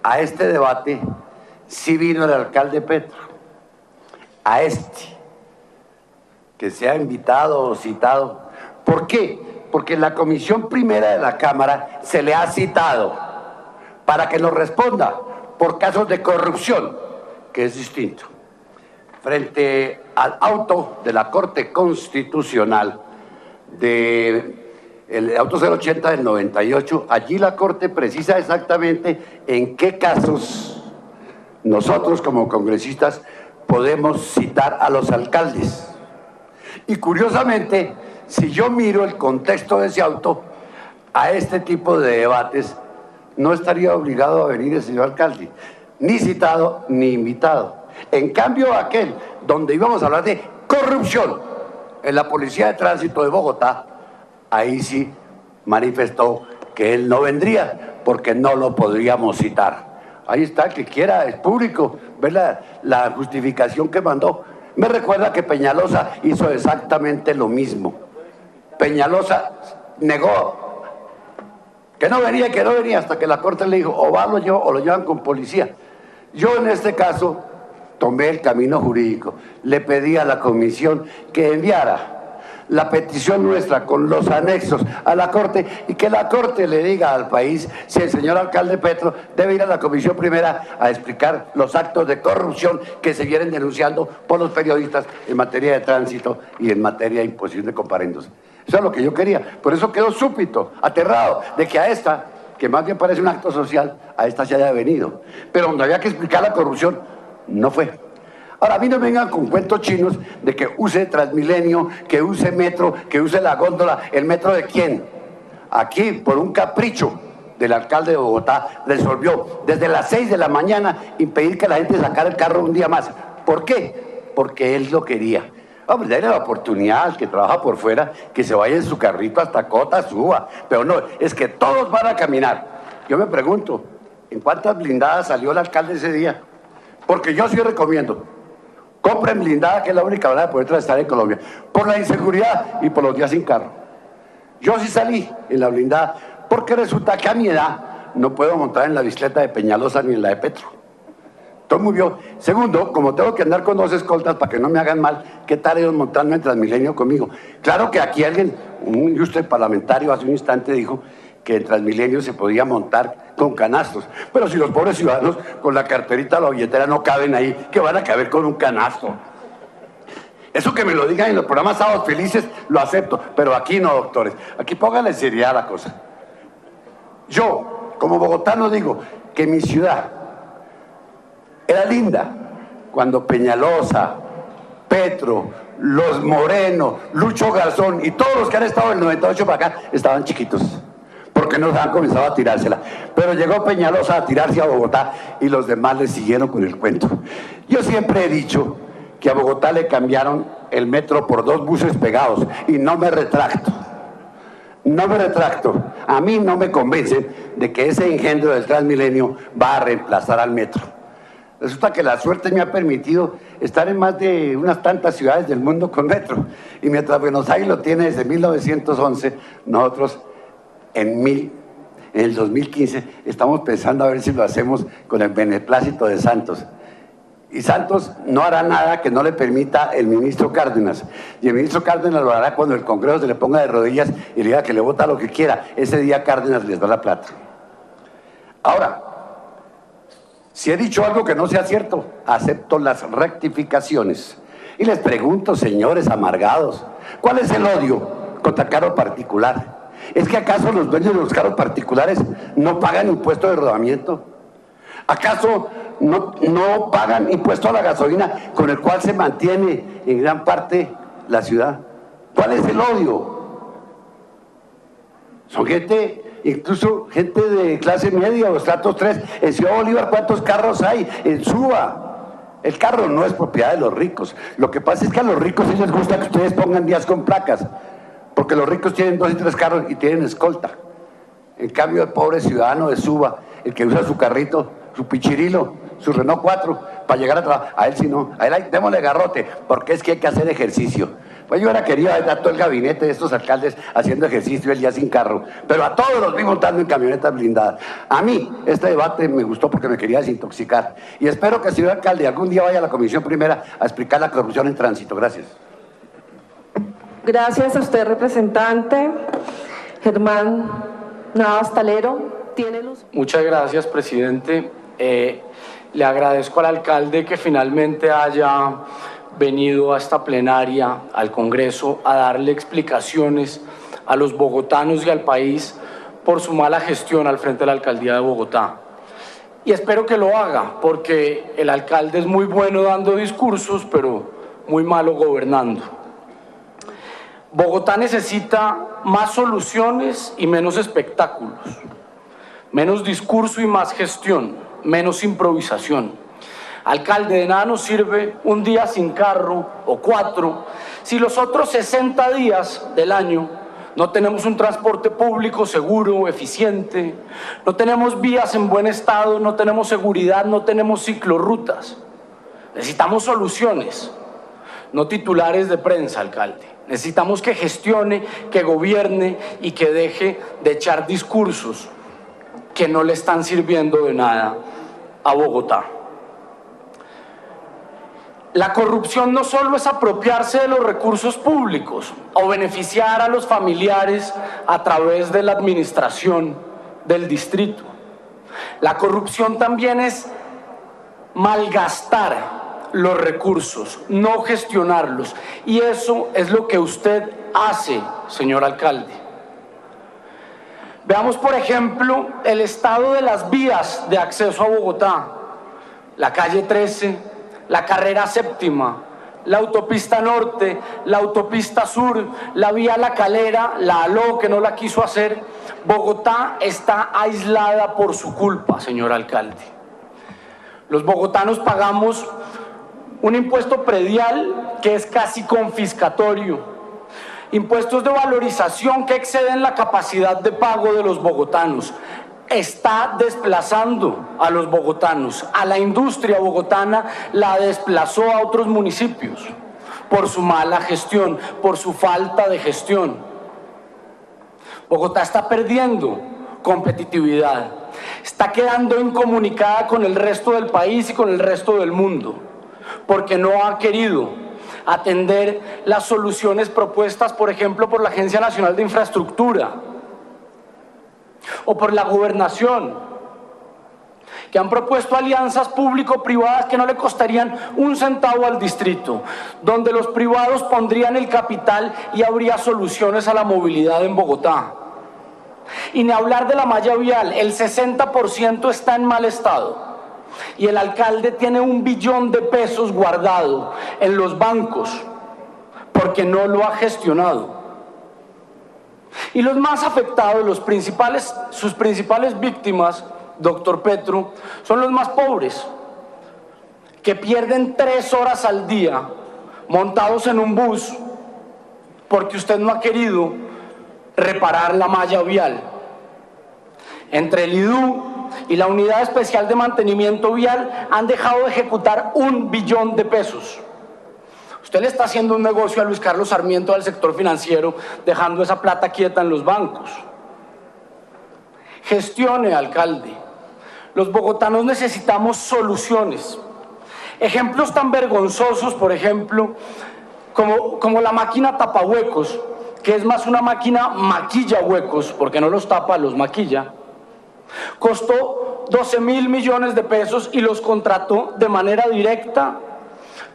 a este debate sí vino el alcalde Petro, a que se ha invitado o citado. ¿Por qué? Porque en la Comisión Primera de la Cámara se le ha citado para que nos responda por casos de corrupción, que es distinto. Frente al auto de la Corte Constitucional, el auto 080 del 98, allí la Corte precisa exactamente en qué casos nosotros como congresistas podemos citar a los alcaldes. Y curiosamente, si yo miro el contexto de ese auto, a este tipo de debates no estaría obligado a venir el señor alcalde, ni citado ni invitado. En cambio, aquel donde íbamos a hablar de corrupción en la Policía de Tránsito de Bogotá, ahí sí manifestó que él no vendría porque no lo podríamos citar. Ahí está, el que quiera, es público, ver la justificación que mandó. Me recuerda que Peñalosa hizo exactamente lo mismo. Peñalosa negó que no venía hasta que la Corte le dijo, o va lo llevo o lo llevan con policía. Yo en este caso tomé el camino jurídico, le pedí a la comisión que enviara la petición nuestra con los anexos a la Corte y que la Corte le diga al país si el señor alcalde Petro debe ir a la Comisión Primera a explicar los actos de corrupción que se vienen denunciando por los periodistas en materia de tránsito y en materia de imposición de comparendos. Eso es lo que yo quería. Por eso quedo súbito, aterrado de que a esta, que más bien parece un acto social, a esta se haya venido. Pero donde había que explicar la corrupción, no fue. Ahora, a mí no me vengan con cuentos chinos de que use Transmilenio, que use metro, que use la góndola. ¿El metro de quién? Aquí, por un capricho del alcalde de Bogotá, resolvió desde las 6 de la mañana impedir que la gente sacara el carro un día más. ¿Por qué? Porque él lo quería. Hombre, dale la oportunidad al que trabaja por fuera, que se vaya en su carrito hasta Cota, suba. Pero no, es que todos van a caminar. Yo me pregunto, ¿en cuántas blindadas salió el alcalde ese día? Porque yo sí recomiendo. Compren blindada, que es la única manera de poder estar en Colombia, por la inseguridad y por los días sin carro. Yo sí salí en la blindada, porque resulta que a mi edad no puedo montar en la bicicleta de Peñalosa ni en la de Petro. Estoy muy bien. Segundo, como tengo que andar con 2 escoltas para que no me hagan mal, ¿qué tal ellos montando en Transmilenio conmigo? Claro que aquí alguien, un ilustre parlamentario hace un instante dijo que en Transmilenio se podía montar con canastos. Pero si los pobres ciudadanos con la carterita o la billetera no caben ahí, ¿qué van a caber con un canasto? Eso que me lo digan en los programas Sábados Felices, lo acepto, pero aquí no, doctores. Aquí pónganle seriedad a la cosa. Yo, como bogotano, digo que mi ciudad era linda cuando Peñalosa, Petro, Los Moreno, Lucho Garzón y todos los que han estado del 98 para acá estaban chiquitos, porque nos han comenzado a tirársela. Pero llegó Peñalosa a tirarse a Bogotá y los demás le siguieron con el cuento. Yo siempre he dicho que a Bogotá le cambiaron el metro por 2 buses pegados y no me retracto. No me retracto. A mí no me convence de que ese engendro del Transmilenio va a reemplazar al metro. Resulta que la suerte me ha permitido estar en más de unas tantas ciudades del mundo con metro. Y mientras Buenos Aires lo tiene desde 1911, nosotros en el 2015 estamos pensando a ver si lo hacemos con el beneplácito de Santos. Y Santos no hará nada que no le permita el ministro Cárdenas. Y el ministro Cárdenas lo hará cuando el Congreso se le ponga de rodillas y le diga que le vota lo que quiera. Ese día Cárdenas les da la plata. Ahora, si he dicho algo que no sea cierto, acepto las rectificaciones. Y les pregunto, señores amargados, ¿cuál es el odio contra carro particular? ¿Es que acaso los dueños de los carros particulares no pagan impuesto de rodamiento? ¿Acaso no pagan impuesto a la gasolina con el cual se mantiene en gran parte la ciudad? ¿Cuál es el odio? Son gente, incluso gente de clase media o estratos 3. En Ciudad Bolívar, ¿cuántos carros hay? En Suba. El carro no es propiedad de los ricos. Lo que pasa es que a los ricos sí les gusta que ustedes pongan días con placas, porque los ricos tienen 2 y 3 carros y tienen escolta. En cambio, el pobre ciudadano de Suba, el que usa su carrito, su pichirilo, su Renault 4 para llegar a trabajar, a él sí no, a él démosle garrote, porque es que hay que hacer ejercicio. Pues yo hubiera querido ver a todo el gabinete de estos alcaldes haciendo ejercicio el día sin carro, pero a todos los vi montando en camionetas blindadas. A mí este debate me gustó porque me quería desintoxicar y espero que el señor alcalde algún día vaya a la Comisión Primera a explicar la corrupción en tránsito. Gracias. Gracias a usted, representante. Germán Navas Talero, tiene luz. Muchas gracias, presidente. Le agradezco al alcalde que finalmente haya venido a esta plenaria, al Congreso, a darle explicaciones a los bogotanos y al país por su mala gestión al frente de la alcaldía de Bogotá. Y espero que lo haga, porque el alcalde es muy bueno dando discursos, pero muy malo gobernando. Bogotá necesita más soluciones y menos espectáculos, menos discurso y más gestión, menos improvisación. Alcalde, de nada nos sirve un día sin carro o 4 si los otros 60 días del año no tenemos un transporte público seguro, eficiente, no tenemos vías en buen estado, no tenemos seguridad, no tenemos ciclorrutas. Necesitamos soluciones, no titulares de prensa, alcalde. Necesitamos que gestione, que gobierne y que deje de echar discursos que no le están sirviendo de nada a Bogotá. La corrupción no solo es apropiarse de los recursos públicos o beneficiar a los familiares a través de la administración del distrito. La corrupción también es malgastar los recursos, no gestionarlos. Y eso es lo que usted hace, señor alcalde. Veamos, por ejemplo, el estado de las vías de acceso a Bogotá. La calle 13, la carrera séptima, la autopista norte, la autopista sur, la vía La Calera, la ALO, que no la quiso hacer. Bogotá está aislada por su culpa, señor alcalde. Los bogotanos pagamos un impuesto predial que es casi confiscatorio, impuestos de valorización que exceden la capacidad de pago de los bogotanos. Está desplazando a los bogotanos, a la industria bogotana la desplazó a otros municipios por su mala gestión, por su falta de gestión. Bogotá está perdiendo competitividad, está quedando incomunicada con el resto del país y con el resto del mundo, porque no ha querido atender las soluciones propuestas, por ejemplo, por la Agencia Nacional de Infraestructura o por la Gobernación, que han propuesto alianzas público-privadas que no le costarían un centavo al distrito, donde los privados pondrían el capital y habría soluciones a la movilidad en Bogotá. Y ni hablar de la malla vial, el 60% está en mal estado. Y el alcalde tiene 1 billón de pesos guardado en los bancos porque no lo ha gestionado. Y los más afectados, sus principales víctimas, doctor Petro, son los más pobres, que pierden 3 horas al día montados en un bus porque usted no ha querido reparar la malla vial. Entre el IDU y la Unidad Especial de Mantenimiento Vial han dejado de ejecutar 1 billón de pesos. Usted le está haciendo un negocio a Luis Carlos Sarmiento del sector financiero, dejando esa plata quieta en los bancos. Gestione, alcalde. Los bogotanos necesitamos soluciones. Ejemplos tan vergonzosos, por ejemplo, como la máquina tapahuecos, que es más una máquina maquilla huecos, porque no los tapa, los maquilla. Costó 12.000 millones de pesos y los contrató de manera directa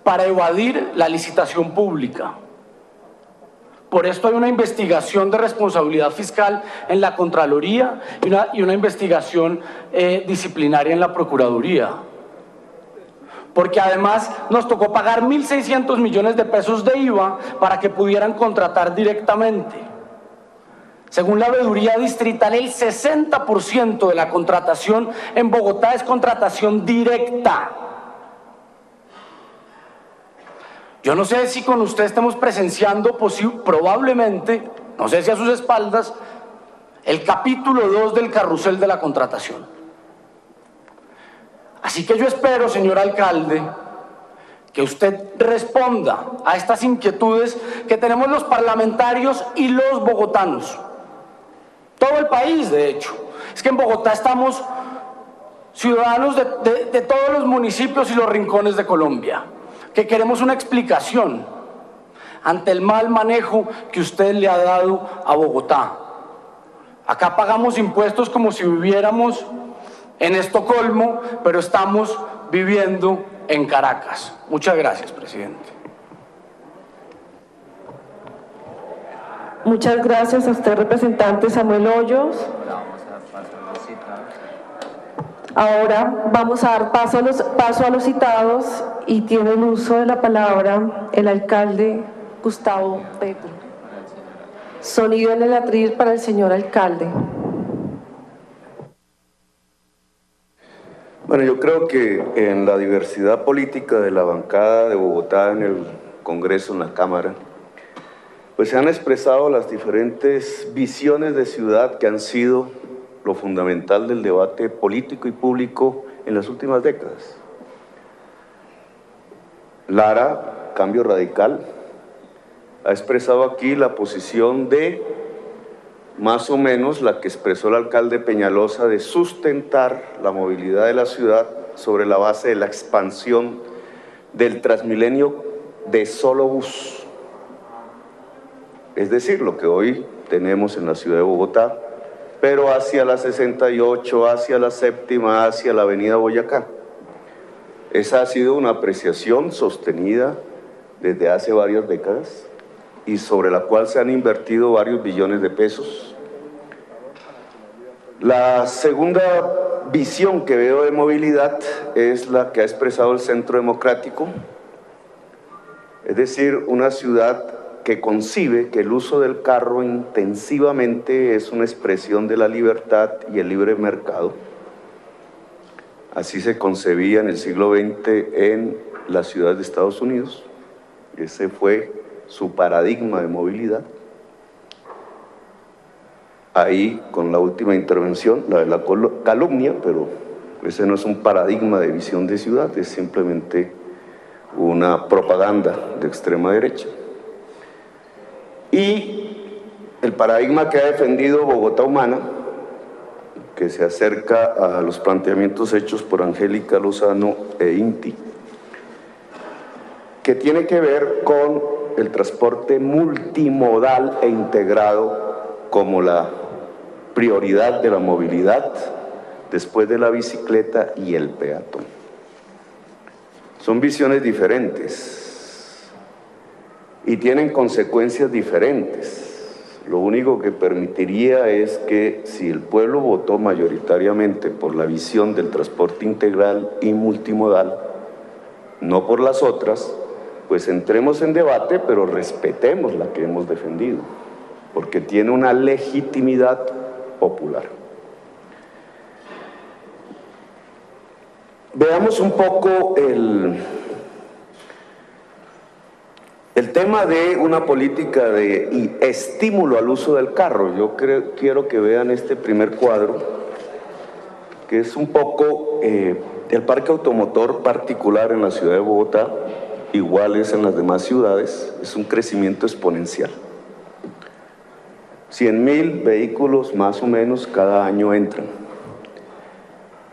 para evadir la licitación pública. Por esto hay una investigación de responsabilidad fiscal en la Contraloría y una investigación disciplinaria en la Procuraduría. Porque además nos tocó pagar 1.600 millones de pesos de IVA para que pudieran contratar directamente. Según la veeduría distrital, el 60% de la contratación en Bogotá es contratación directa. Yo no sé si con usted estamos presenciando probablemente, no sé si a sus espaldas, el capítulo 2 del carrusel de la contratación. Así que yo espero, señor alcalde, que usted responda a estas inquietudes que tenemos los parlamentarios y los bogotanos. Todo el país, de hecho. Es que en Bogotá estamos ciudadanos de todos los municipios y los rincones de Colombia, que queremos una explicación ante el mal manejo que usted le ha dado a Bogotá. Acá pagamos impuestos como si viviéramos en Estocolmo, pero estamos viviendo en Caracas. Muchas gracias, presidente. Muchas gracias a usted, representante Samuel Hoyos. Ahora vamos a dar paso a los citados y tiene el uso de la palabra el alcalde Gustavo Petro. Sonido en el atril para el señor alcalde. Bueno, yo creo que en la diversidad política de la bancada de Bogotá en el Congreso, en la Cámara, pues se han expresado las diferentes visiones de ciudad que han sido lo fundamental del debate político y público en las últimas décadas. Lara, Cambio Radical, ha expresado aquí la posición de, más o menos, la que expresó el alcalde Peñalosa, de sustentar la movilidad de la ciudad sobre la base de la expansión del Transmilenio de solo bus. Es decir, lo que hoy tenemos en la ciudad de Bogotá, pero hacia la 68, hacia la séptima, hacia la avenida Boyacá. Esa ha sido una apreciación sostenida desde hace varias décadas y sobre la cual se han invertido varios billones de pesos. La segunda visión que veo de movilidad es la que ha expresado el Centro Democrático, es decir, una ciudad que concibe que el uso del carro intensivamente es una expresión de la libertad y el libre mercado. Así se concebía en el siglo XX en las ciudades de Estados Unidos. Ese fue su paradigma de movilidad. Ahí, con la última intervención, la de la calumnia, pero ese no es un paradigma de visión de ciudad, es simplemente una propaganda de extrema derecha. Y el paradigma que ha defendido Bogotá Humana, que se acerca a los planteamientos hechos por Angélica Lozano e INTI, que tiene que ver con el transporte multimodal e integrado como la prioridad de la movilidad después de la bicicleta y el peatón. Son visiones diferentes y tienen consecuencias diferentes. Lo único que permitiría es que si el pueblo votó mayoritariamente por la visión del transporte integral y multimodal, no por las otras, pues entremos en debate, pero respetemos la que hemos defendido, porque tiene una legitimidad popular. Veamos un poco el tema de una política de estímulo al uso del carro. Yo quiero que vean este primer cuadro, que es un poco el parque automotor particular en la ciudad de Bogotá, igual es en las demás ciudades, es un crecimiento exponencial. 100.000 vehículos más o menos cada año entran.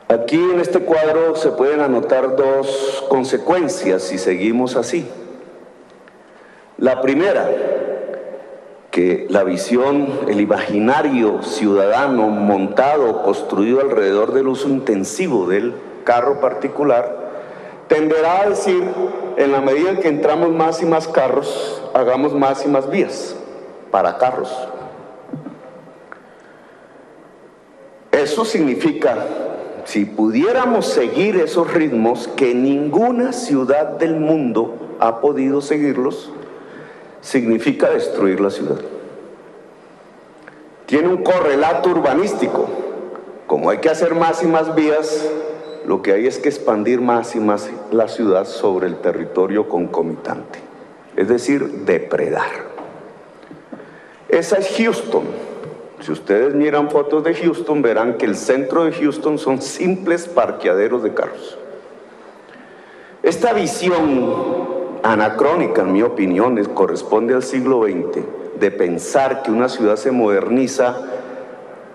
Aquí en este cuadro se pueden anotar dos consecuencias si seguimos así. La primera, que la visión, el imaginario ciudadano montado, construido alrededor del uso intensivo del carro particular, tenderá a decir, en la medida en que entramos más y más carros, hagamos más y más vías para carros. Eso significa, si pudiéramos seguir esos ritmos, que ninguna ciudad del mundo ha podido seguirlos, significa destruir la ciudad. Tiene un correlato urbanístico. Como hay que hacer más y más vías, lo que hay es que expandir más y más la ciudad sobre el territorio concomitante, es decir, depredar. Esa es Houston. Si ustedes miran fotos de Houston, verán que el centro de Houston son simples parqueaderos de carros. Esta visión anacrónica, en mi opinión, corresponde al siglo XX, de pensar que una ciudad se moderniza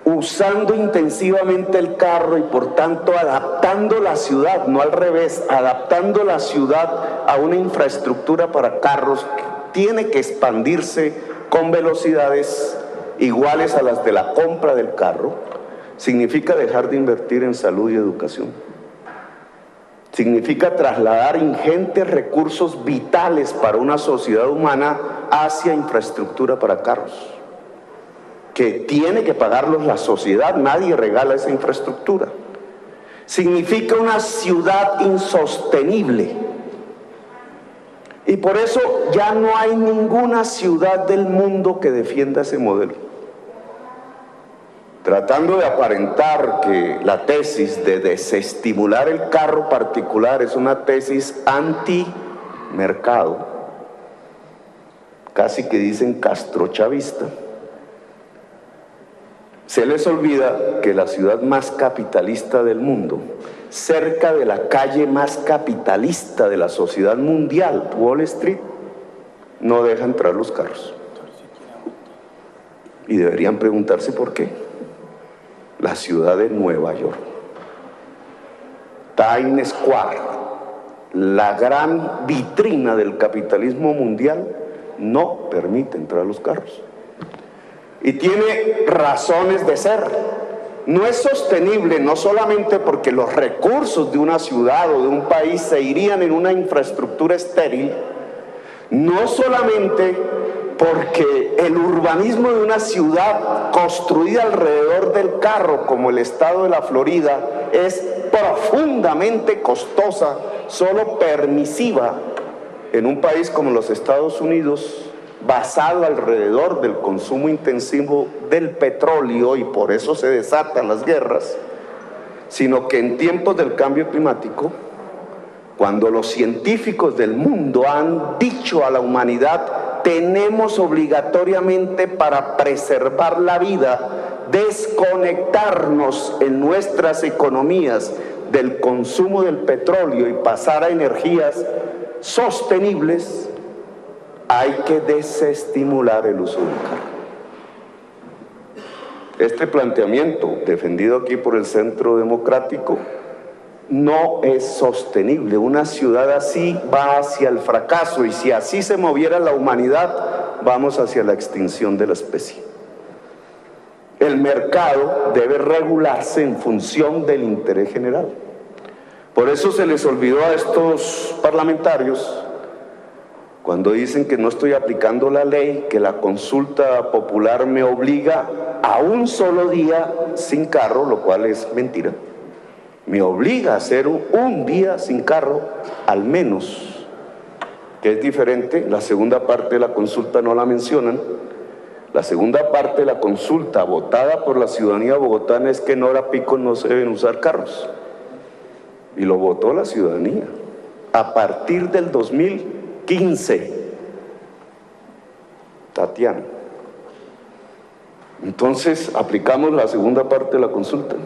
usando intensivamente el carro y por tanto adaptando la ciudad, no al revés, adaptando la ciudad a una infraestructura para carros que tiene que expandirse con velocidades iguales a las de la compra del carro, significa dejar de invertir en salud y educación. Significa trasladar ingentes recursos vitales para una sociedad humana hacia infraestructura para carros, que tiene que pagarlos la sociedad, nadie regala esa infraestructura. Significa una ciudad insostenible. Y por eso ya no hay ninguna ciudad del mundo que defienda ese modelo. Tratando de aparentar que la tesis de desestimular el carro particular es una tesis anti-mercado, casi que dicen castrochavista, se les olvida que la ciudad más capitalista del mundo, cerca de la calle más capitalista de la sociedad mundial, Wall Street, no deja entrar los carros. Y deberían preguntarse por qué. La ciudad de Nueva York, Times Square, la gran vitrina del capitalismo mundial, no permite entrar los carros. Y tiene razones de ser. No es sostenible, no solamente porque los recursos de una ciudad o de un país se irían en una infraestructura estéril, no solamente porque el urbanismo de una ciudad construida alrededor del carro, como el estado de la Florida, es profundamente costosa, solo permisiva en un país como los Estados Unidos, basado alrededor del consumo intensivo del petróleo, y por eso se desatan las guerras, sino que en tiempos del cambio climático, cuando los científicos del mundo han dicho a la humanidad: tenemos obligatoriamente, para preservar la vida, desconectarnos en nuestras economías del consumo del petróleo y pasar a energías sostenibles, hay que desestimular el uso del carro. Este planteamiento, defendido aquí por el Centro Democrático, no es sostenible. Una ciudad así va hacia el fracaso, y si así se moviera la humanidad, vamos hacia la extinción de la especie. El mercado debe regularse en función del interés general. Por eso se les olvidó a estos parlamentarios, cuando dicen que no estoy aplicando la ley, que la consulta popular me obliga a un solo día sin carro, lo cual es mentira. Me obliga a hacer un día sin carro, al menos, que es diferente. La segunda parte de la consulta no la mencionan. La segunda parte de la consulta votada por la ciudadanía bogotana es que en hora pico no se deben usar carros. Y lo votó la ciudadanía a partir del 2015. Tatiana. Entonces, aplicamos la segunda parte de la consulta.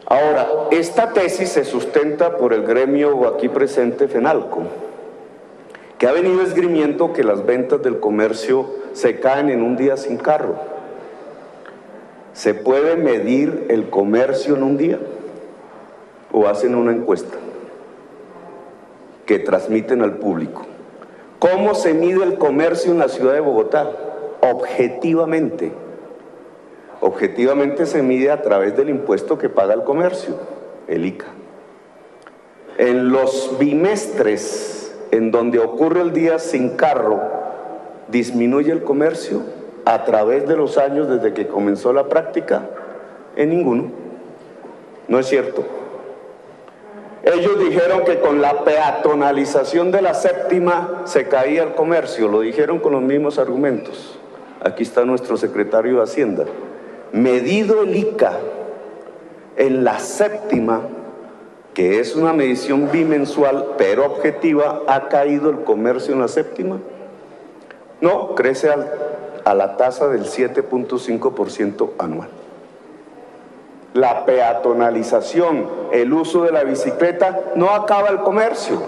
Ahora, esta tesis se sustenta por el gremio aquí presente, FENALCO, que ha venido esgrimiendo que las ventas del comercio se caen en un día sin carro. ¿Se puede medir el comercio en un día? ¿O hacen una encuesta que transmiten al público? ¿Cómo se mide el comercio en la ciudad de Bogotá? Objetivamente. Objetivamente se mide a través del impuesto que paga el comercio, el ICA. En los bimestres en donde ocurre el día sin carro, ¿disminuye el comercio a través de los años desde que comenzó la práctica? En ninguno. ¿No es cierto? Ellos dijeron que con la peatonalización de la séptima se caía el comercio, lo dijeron con los mismos argumentos. Aquí está nuestro secretario de Hacienda. Medido el ICA en la séptima, que es una medición bimensual pero objetiva, ¿ha caído el comercio en la séptima? No, crece a la tasa del 7.5% anual. la peatonalización, el uso de la bicicleta, no acaba el comercio.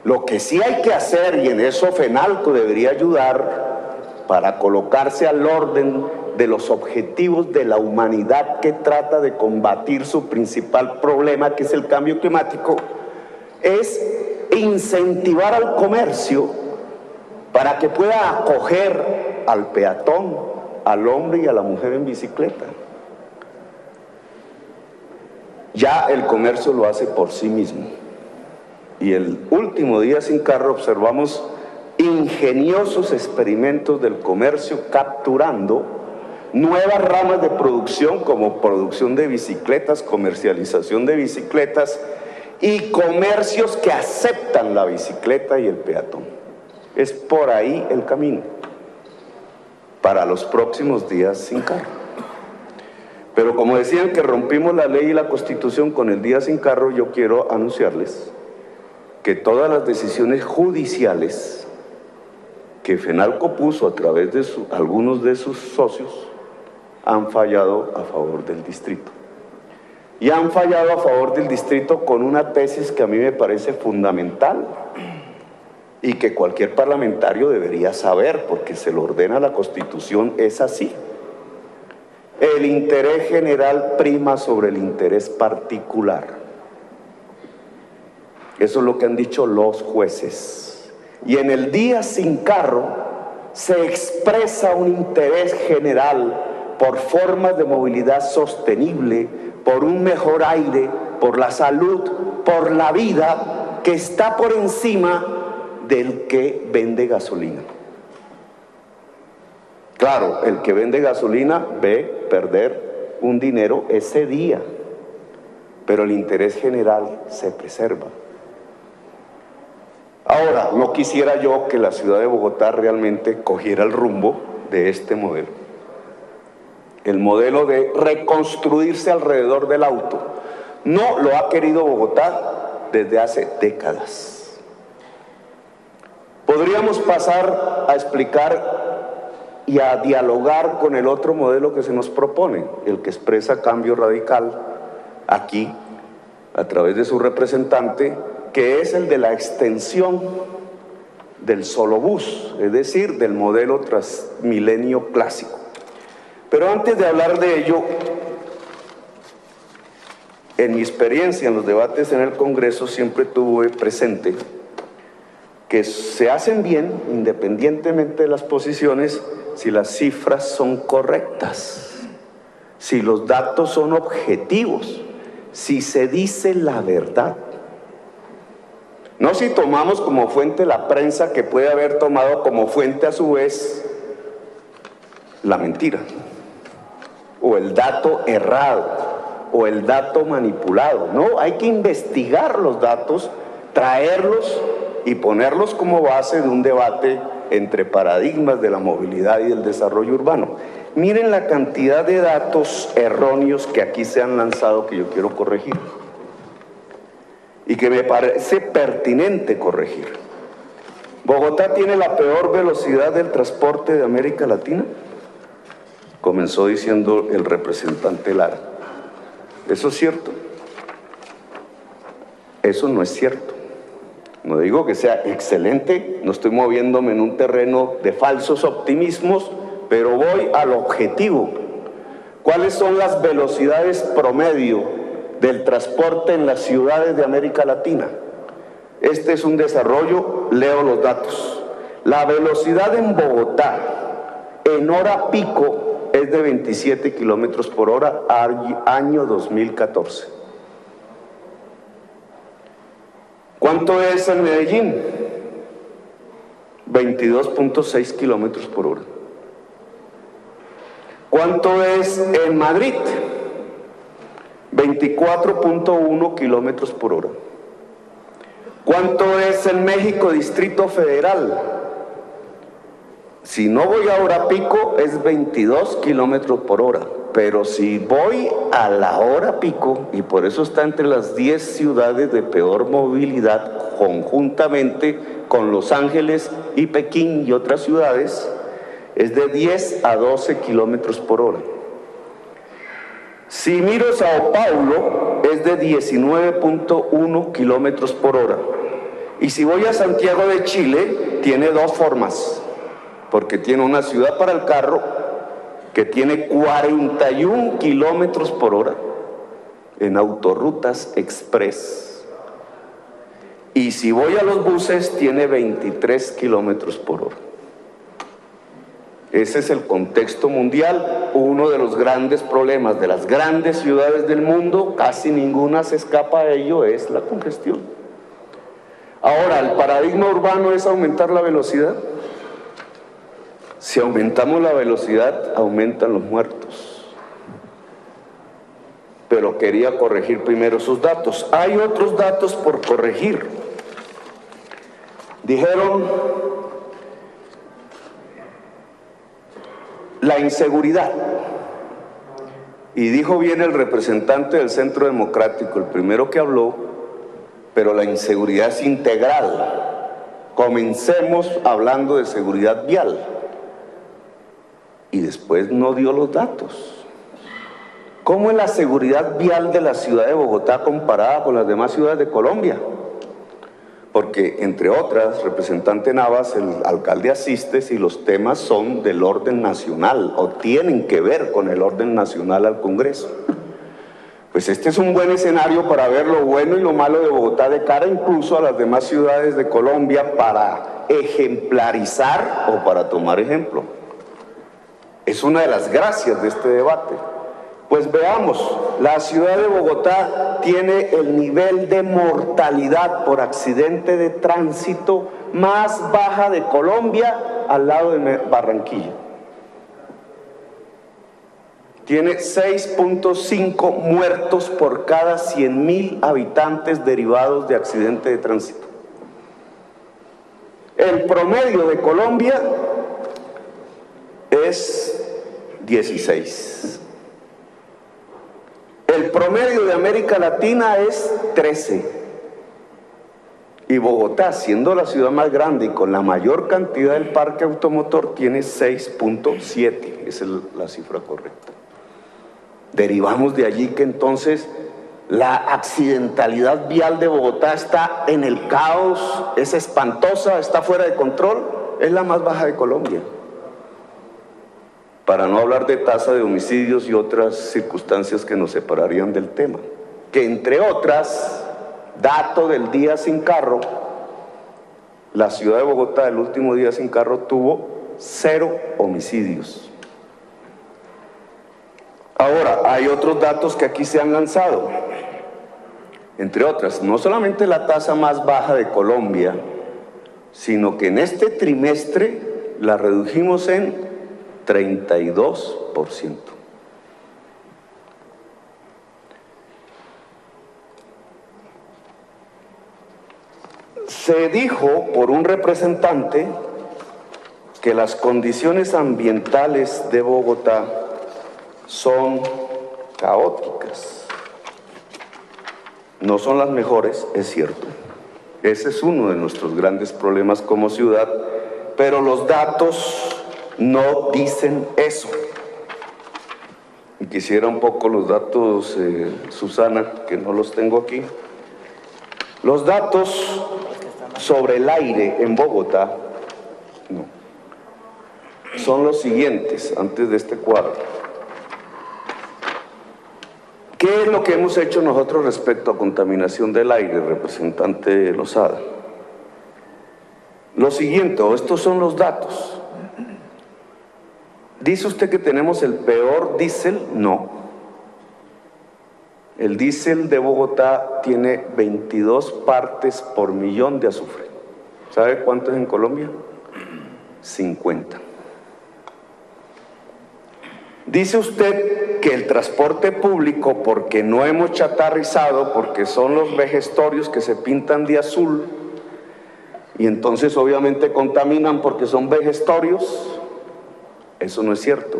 Lo que sí hay que hacer, y en eso FENALCO debería ayudar, para colocarse al orden de los objetivos de la humanidad que trata de combatir su principal problema, que es el cambio climático, es incentivar al comercio para que pueda acoger al peatón, al hombre y a la mujer en bicicleta. Ya el comercio lo hace por sí mismo. Y el último día sin carro observamos ingeniosos experimentos del comercio capturando nuevas ramas de producción como producción de bicicletas, comercialización de bicicletas y comercios que aceptan la bicicleta y el peatón. Es por ahí el camino para los próximos días sin carro. Pero como decían que rompimos la ley y la Constitución con el día sin carro, yo quiero anunciarles que todas las decisiones judiciales que FENALCO puso a través de algunos de sus socios han fallado a favor del distrito. Y han fallado a favor del distrito con una tesis que a mí me parece fundamental y que cualquier parlamentario debería saber, porque se lo ordena la Constitución, es así. El interés general prima sobre el interés particular. Eso es lo que han dicho los jueces. Y en el día sin carro se expresa un interés general por formas de movilidad sostenible, por un mejor aire, por la salud, por la vida, que está por encima del que vende gasolina. Claro, el que vende gasolina ve perder un dinero ese día, pero el interés general se preserva. Ahora, no quisiera yo que la ciudad de Bogotá realmente cogiera el rumbo de este modelo. El modelo de reconstruirse alrededor del auto. No lo ha querido Bogotá desde hace décadas. Podríamos pasar a explicar y a dialogar con el otro modelo que se nos propone, el que expresa Cambio Radical aquí, a través de su representante, que es el de la extensión del solo bus, es decir, del modelo Transmilenio clásico. Pero antes de hablar de ello, en mi experiencia en los debates en el Congreso siempre tuve presente que se hacen bien, independientemente de las posiciones, si las cifras son correctas, si los datos son objetivos, si se dice la verdad. No si tomamos como fuente la prensa, que puede haber tomado como fuente a su vez la mentira, o el dato errado, o el dato manipulado. No, hay que investigar los datos, traerlos y ponerlos como base de un debate entre paradigmas de la movilidad y del desarrollo urbano. Miren la cantidad de datos erróneos que aquí se han lanzado que yo quiero corregir y que me parece pertinente corregir. ¿Bogotá tiene la peor velocidad del transporte de América Latina? Comenzó diciendo el representante Lara. ¿Eso es cierto? Eso no es cierto. No digo que sea excelente, no estoy moviéndome en un terreno de falsos optimismos, pero voy al objetivo. ¿Cuáles son las velocidades promedio del transporte en las ciudades de América Latina? Este es un desarrollo, leo los datos. La velocidad en Bogotá en hora pico es de 27 kilómetros por hora, año 2014. ¿Cuánto es en Medellín? 22.6 kilómetros por hora. ¿Cuánto es en Madrid? 24.1 kilómetros por hora. ¿Cuánto es en México, Distrito Federal? Si no voy a hora pico es 22 kilómetros por hora, pero si voy a la hora pico, y por eso está entre las 10 ciudades de peor movilidad, conjuntamente con Los Ángeles y Pekín y otras ciudades, es de 10 a 12 kilómetros por hora. Si miro Sao Paulo, es de 19.1 kilómetros por hora. Y si voy a Santiago de Chile, tiene dos formas, porque tiene una ciudad para el carro que tiene 41 kilómetros por hora en autorrutas express. Y si voy a los buses, tiene 23 kilómetros por hora. Ese es el contexto mundial. Uno de los grandes problemas de las grandes ciudades del mundo, casi ninguna se escapa de ello, es la congestión. Ahora, el paradigma urbano es aumentar la velocidad. Si aumentamos la velocidad, aumentan los muertos. Pero quería corregir primero sus datos. Hay otros datos por corregir. Dijeron la inseguridad. Y dijo bien el representante del Centro Democrático, el primero que habló, pero la inseguridad es integral. Comencemos hablando de seguridad vial. Y después no dio los datos. ¿Cómo es la seguridad vial de la ciudad de Bogotá comparada con las demás ciudades de Colombia? Porque, entre otras, representante Navas, el alcalde asiste si los temas son del orden nacional o tienen que ver con el orden nacional al Congreso. Pues este es un buen escenario para ver lo bueno y lo malo de Bogotá de cara incluso a las demás ciudades de Colombia para ejemplarizar o para tomar ejemplo. Es una de las gracias de este debate. Pues veamos, la ciudad de Bogotá tiene el nivel de mortalidad por accidente de tránsito más baja de Colombia al lado de Barranquilla. Tiene 6.5 muertos por cada 100.000 habitantes derivados de accidente de tránsito. El promedio de Colombia es 16. El promedio de América Latina es 13. Y Bogotá, siendo la ciudad más grande y con la mayor cantidad del parque automotor, tiene 6.7. Esa es la cifra correcta. Derivamos de allí que entonces la accidentalidad vial de Bogotá está en el caos, es espantosa, está fuera de control, es la más baja de Colombia. Para no hablar de tasa de homicidios y otras circunstancias que nos separarían del tema. Que entre otras, dato del día sin carro, la ciudad de Bogotá el último día sin carro tuvo 0 homicidios. Ahora, hay otros datos que aquí se han lanzado. Entre otras, no solamente la tasa más baja de Colombia, sino que en este trimestre la redujimos en 32%. Se dijo por un representante que las condiciones ambientales de Bogotá son caóticas. No son las mejores, es cierto. Ese es uno de nuestros grandes problemas como ciudad, pero los datos no dicen eso. Y quisiera un poco los datos, Susana, que no los tengo aquí. Los datos sobre el aire en Bogotá son los siguientes, antes de este cuadro. ¿Qué es lo que hemos hecho nosotros respecto a contaminación del aire, representante Lozada? Lo siguiente, estos son los datos. ¿Dice usted que tenemos el peor diésel? No. El diésel de Bogotá tiene 22 partes por millón de azufre. ¿Sabe cuánto es en Colombia? 50. Dice usted que el transporte público, porque no hemos chatarrizado, porque son los vejestorios que se pintan de azul, y entonces obviamente contaminan porque son vejestorios. Eso no es cierto.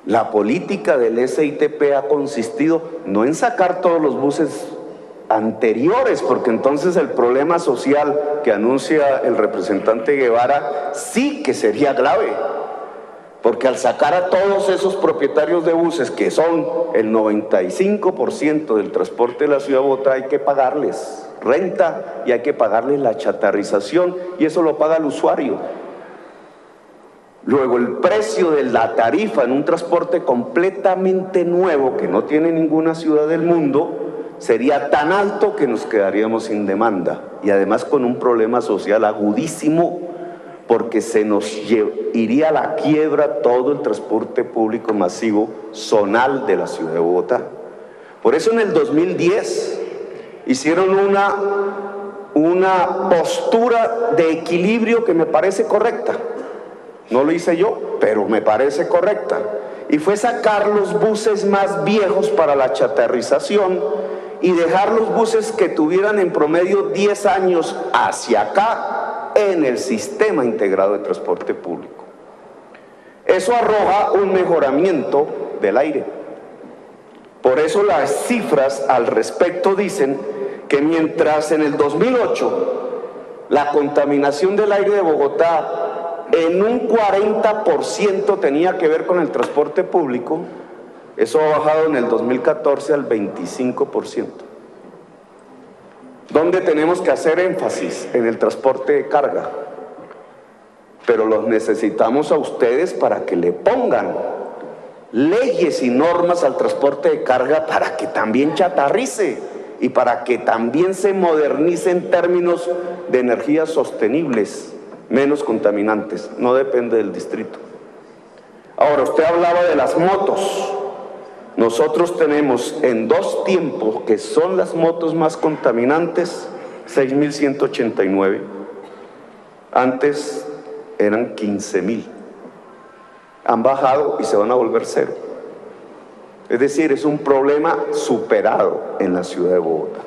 La política del SITP ha consistido no en sacar todos los buses anteriores, porque entonces el problema social que anuncia el representante Guevara sí que sería grave. porque al sacar a todos esos propietarios de buses, que son el 95% del transporte de la ciudad de Bogotá, hay que pagarles renta y hay que pagarles la chatarrización, y eso lo paga el usuario. Luego, el precio de la tarifa en un transporte completamente nuevo, que no tiene ninguna ciudad del mundo, sería tan alto que nos quedaríamos sin demanda, y además con un problema social agudísimo, porque se nos iría a la quiebra todo el transporte público masivo zonal de la ciudad de Bogotá. Por eso en el 2010 hicieron una postura de equilibrio que me parece correcta. No lo hice yo, pero me parece correcta. Y fue sacar los buses más viejos para la chatarrización y dejar los buses que tuvieran en promedio 10 años hacia acá en el sistema integrado de transporte público. Eso arroja un mejoramiento del aire. Por eso las cifras al respecto dicen que mientras en el 2008 la contaminación del aire de Bogotá en un 40% tenía que ver con el transporte público, eso ha bajado en el 2014 al 25%. ¿Dónde tenemos que hacer énfasis? En el transporte de carga. Pero los necesitamos a ustedes para que le pongan leyes y normas al transporte de carga para que también chatarrice y para que también se modernice en términos de energías sostenibles, menos contaminantes. No depende del distrito. Ahora, usted hablaba de las motos. Nosotros tenemos en 2 tiempos, que son las motos más contaminantes, 6.189. Antes eran 15.000. Han bajado y se van a volver 0. Es decir, es un problema superado en la ciudad de Bogotá.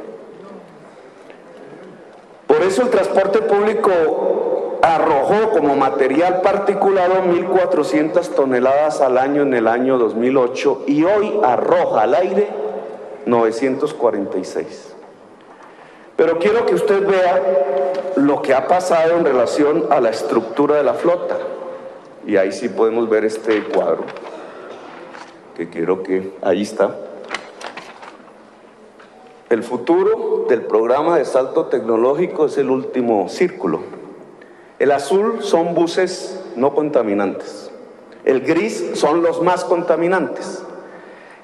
Por eso el transporte público arrojó como material particulado 1.400 toneladas al año en el año 2008 y hoy arroja al aire 946. Pero quiero que usted vea lo que ha pasado en relación a la estructura de la flota. Y ahí sí podemos ver este cuadro, que quiero que... ahí está. El futuro del programa de salto tecnológico es el último círculo. El azul son buses no contaminantes. El gris son los más contaminantes.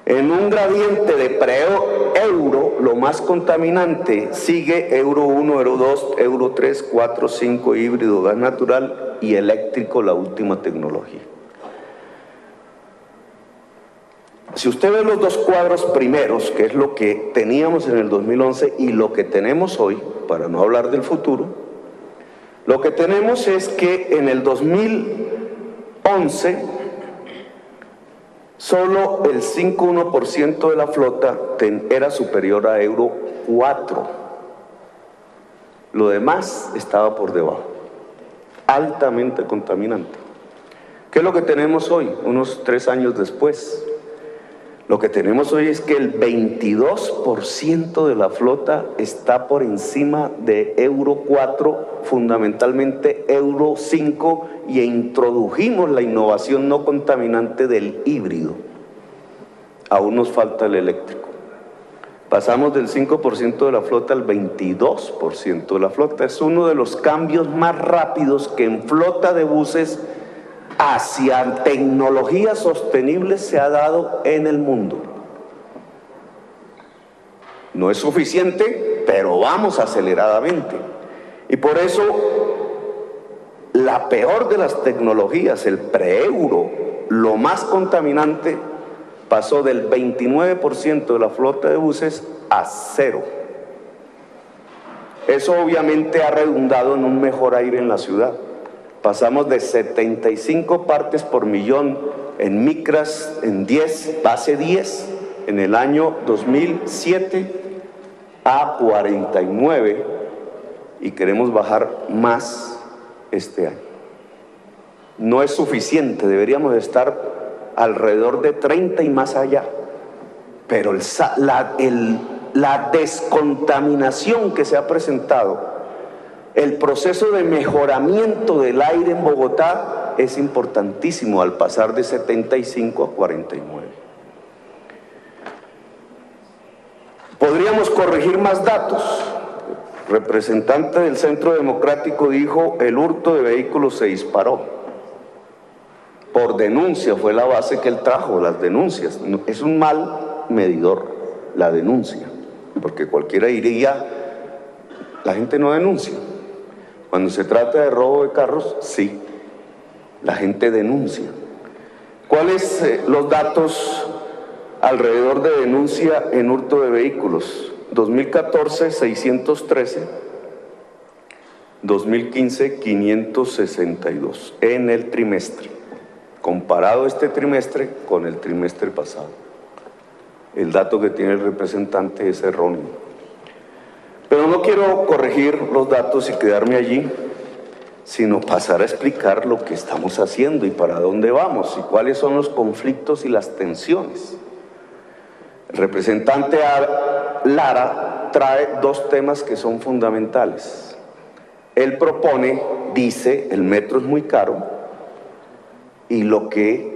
En un gradiente de pre-euro, lo más contaminante sigue Euro 1, Euro 2, Euro 3, 4, 5, híbrido, gas natural y eléctrico, la última tecnología. Si usted ve los 2 cuadros primeros, que es lo que teníamos en el 2011 y lo que tenemos hoy, para no hablar del futuro, lo que tenemos es que en el 2011 solo el 5,1% de la flota era superior a Euro 4. Lo demás estaba por debajo, altamente contaminante. ¿Qué es lo que tenemos hoy, unos 3 años después? Lo que tenemos hoy es que el 22% de la flota está por encima de Euro 4, fundamentalmente Euro 5, y introdujimos la innovación no contaminante del híbrido. Aún nos falta el eléctrico. Pasamos del 5% de la flota al 22% de la flota. Es uno de los cambios más rápidos que en flota de buses hacia tecnologías sostenibles se ha dado en el mundo. No es suficiente, pero vamos aceleradamente. Y por eso la peor de las tecnologías, el pre-euro, lo más contaminante, pasó del 29% de la flota de buses a 0. Eso obviamente ha redundado en un mejor aire en la ciudad. Pasamos de 75 partes por millón en micras, en base 10, en el año 2007, a 49, y queremos bajar más este año. No es suficiente, deberíamos estar alrededor de 30 y más allá, pero la descontaminación que se ha presentado, el proceso de mejoramiento del aire en Bogotá es importantísimo al pasar de 75 a 49. Podríamos corregir más datos. El representante del Centro Democrático dijo: el hurto de vehículos se disparó. Por denuncia fue la base que él trajo, las denuncias. Es un mal medidor la denuncia, porque cualquiera diría, la gente no denuncia. Cuando se trata de robo de carros, sí, la gente denuncia. ¿Cuáles los datos alrededor de denuncia en hurto de vehículos? 2014, 613, 2015, 562 en el trimestre. Comparado este trimestre con el trimestre pasado. El dato que tiene el representante es erróneo. Pero no quiero corregir los datos y quedarme allí, sino pasar a explicar lo que estamos haciendo y para dónde vamos y cuáles son los conflictos y las tensiones. El representante Lara trae dos temas que son fundamentales. Él propone, dice, el metro es muy caro y lo que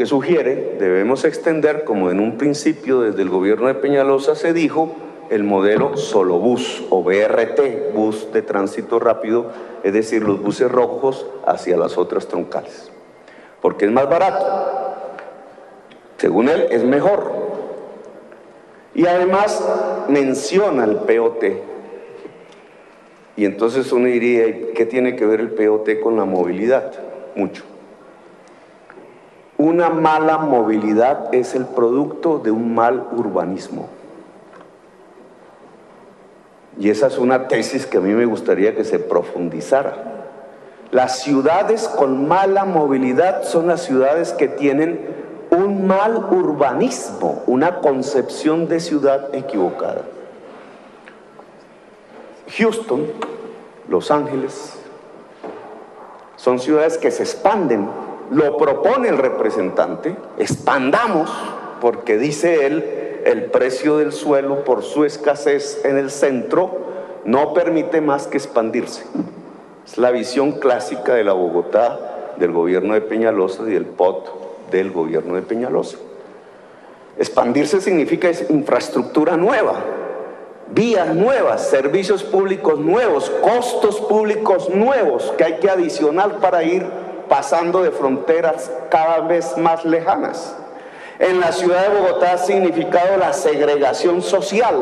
sugiere, debemos extender, como en un principio desde el gobierno de Peñalosa se dijo, el modelo Solobús o BRT, bus de tránsito rápido, es decir, los buses rojos hacia las otras troncales, porque es más barato. Según él, es mejor. Y además menciona el POT. Y entonces uno diría, ¿qué tiene que ver el POT con la movilidad? Mucho. Una mala movilidad es el producto de un mal urbanismo. Y esa es una tesis que a mí me gustaría que se profundizara. Las ciudades con mala movilidad son las ciudades que tienen un mal urbanismo, una concepción de ciudad equivocada. Houston, Los Ángeles, son ciudades que se expanden. Lo propone el representante, expandamos, porque dice él, el precio del suelo por su escasez en el centro no permite más que expandirse. Es la visión clásica de la Bogotá del gobierno de Peñalosa y del POT del gobierno de Peñalosa. Expandirse significa infraestructura nueva, vías nuevas, servicios públicos nuevos, costos públicos nuevos que hay que adicionar para ir pasando de fronteras cada vez más lejanas. En la ciudad de Bogotá ha significado la segregación social,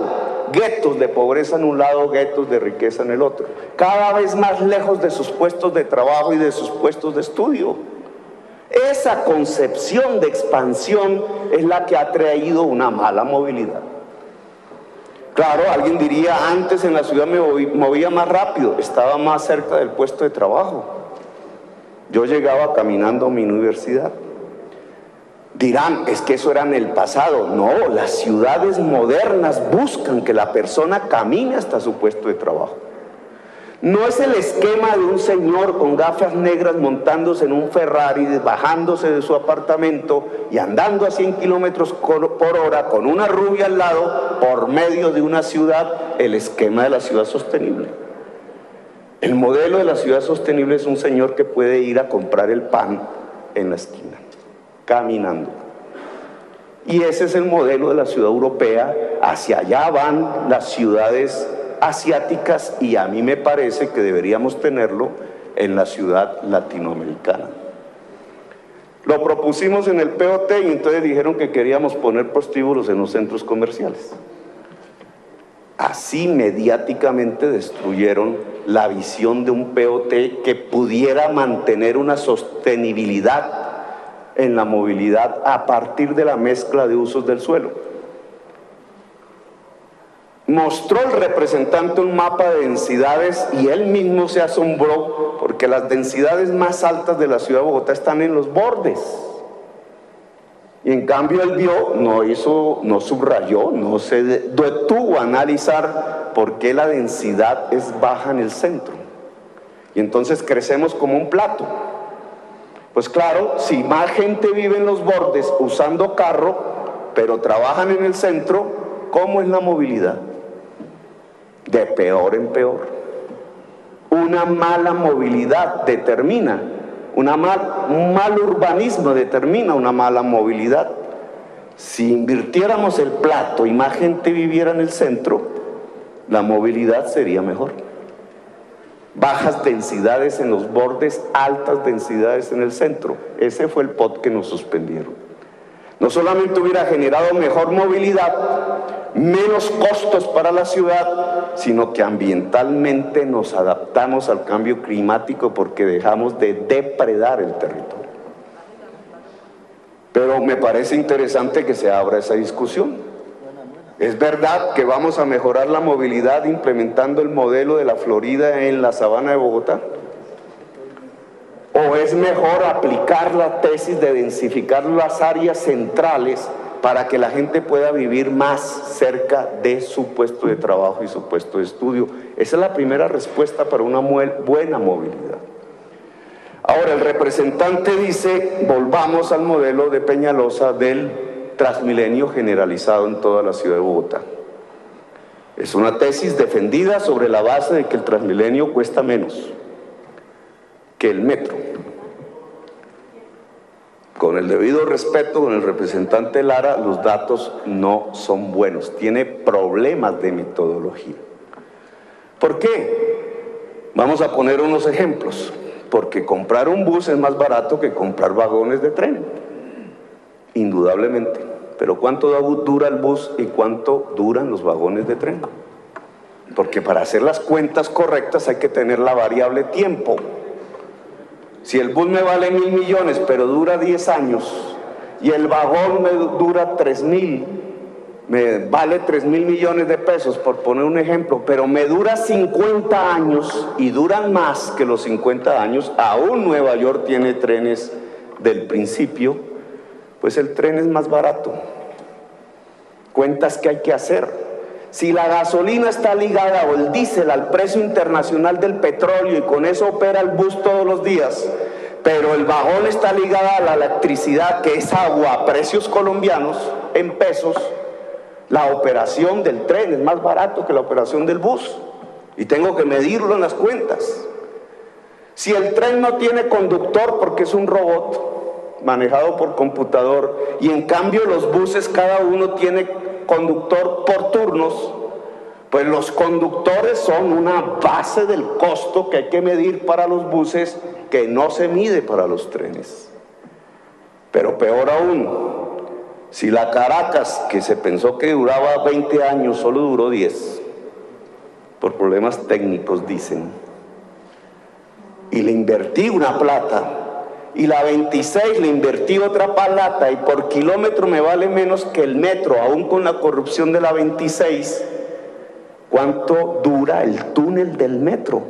guetos de pobreza en un lado, guetos de riqueza en el otro, cada vez más lejos de sus puestos de trabajo y de sus puestos de estudio. Esa concepción de expansión es la que ha traído una mala movilidad. Claro, alguien diría, antes en la ciudad me movía más rápido, estaba más cerca del puesto de trabajo. Yo llegaba caminando a mi universidad. Dirán, es que eso era en el pasado. No, las ciudades modernas buscan que la persona camine hasta su puesto de trabajo. No es el esquema de un señor con gafas negras montándose en un Ferrari, bajándose de su apartamento y andando a 100 kilómetros por hora con una rubia al lado por medio de una ciudad, el esquema de la ciudad sostenible. El modelo de la ciudad sostenible es un señor que puede ir a comprar el pan en la esquina, caminando. Y ese es el modelo de la ciudad europea. Hacia allá van las ciudades asiáticas y a mí me parece que deberíamos tenerlo en la ciudad latinoamericana. Lo propusimos en el POT y entonces dijeron que queríamos poner prostíbulos en los centros comerciales. Así mediáticamente destruyeron la visión de un POT que pudiera mantener una sostenibilidad en la movilidad a partir de la mezcla de usos del suelo. Mostró el representante un mapa de densidades y él mismo se asombró porque las densidades más altas de la ciudad de Bogotá están en los bordes. Y en cambio él vio, no subrayó, no se detuvo a analizar por qué la densidad es baja en el centro. Y entonces crecemos como un plato. Pues claro, si más gente vive en los bordes usando carro, pero trabajan en el centro, ¿cómo es la movilidad? De peor en peor. Una mala movilidad determina Un mal urbanismo determina una mala movilidad. Si invirtiéramos el plato y más gente viviera en el centro, la movilidad sería mejor. Bajas densidades en los bordes, altas densidades en el centro. Ese fue el POT que nos suspendieron. No solamente hubiera generado mejor movilidad, menos costos para la ciudad, sino que ambientalmente nos adaptamos al cambio climático porque dejamos de depredar el territorio. Pero me parece interesante que se abra esa discusión. ¿Es verdad que vamos a mejorar la movilidad implementando el modelo de la Florida en la sabana de Bogotá? ¿O es mejor aplicar la tesis de densificar las áreas centrales para que la gente pueda vivir más cerca de su puesto de trabajo y su puesto de estudio? Esa es la primera respuesta para una buena movilidad. Ahora, el representante dice, volvamos al modelo de Peñalosa del Transmilenio generalizado en toda la ciudad de Bogotá. Es una tesis defendida sobre la base de que el Transmilenio cuesta menos que el metro. Con el debido respeto con el representante Lara, los datos no son buenos, tiene problemas de metodología. ¿Por qué? Vamos a poner unos ejemplos. Porque comprar un bus es más barato que comprar vagones de tren, indudablemente. Pero ¿cuánto dura el bus y cuánto duran los vagones de tren? Porque para hacer las cuentas correctas hay que tener la variable tiempo. Si el bus me vale 1.000 millones, pero dura 10 años, y el vagón me dura 3.000, me vale 3.000 millones de pesos, por poner un ejemplo, pero me dura 50 años y duran más que los 50 años, aún Nueva York tiene trenes del principio, pues el tren es más barato. Cuentas que hay que hacer. Si la gasolina está ligada o el diésel al precio internacional del petróleo y con eso opera el bus todos los días, pero el vagón está ligado a la electricidad, que es agua a precios colombianos, en pesos, la operación del tren es más barato que la operación del bus y tengo que medirlo en las cuentas. Si el tren no tiene conductor porque es un robot manejado por computador y en cambio los buses cada uno tiene conductor por turnos, pues los conductores son una base del costo que hay que medir para los buses que no se mide para los trenes. Pero peor aún, si la Caracas, que se pensó que duraba 20 años, solo duró 10, por problemas técnicos dicen, y le invertí una plata, y la 26 le invertí otra plata, y por kilómetro me vale menos que el metro, aún con la corrupción de la 26, ¿cuánto dura el túnel del metro?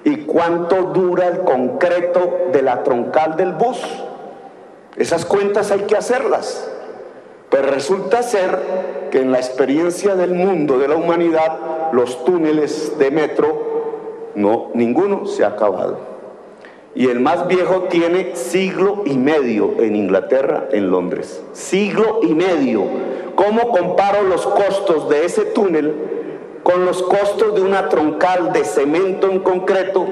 ¿Y cuánto dura el concreto de la troncal del bus? Esas cuentas hay que hacerlas. Pues resulta ser que en la experiencia del mundo, de la humanidad, los túneles de metro, ninguno se ha acabado. Y el más viejo tiene 1,5 siglos en Inglaterra, en Londres. 1,5 siglos. ¿Cómo comparo los costos de ese túnel con los costos de una troncal de cemento en concreto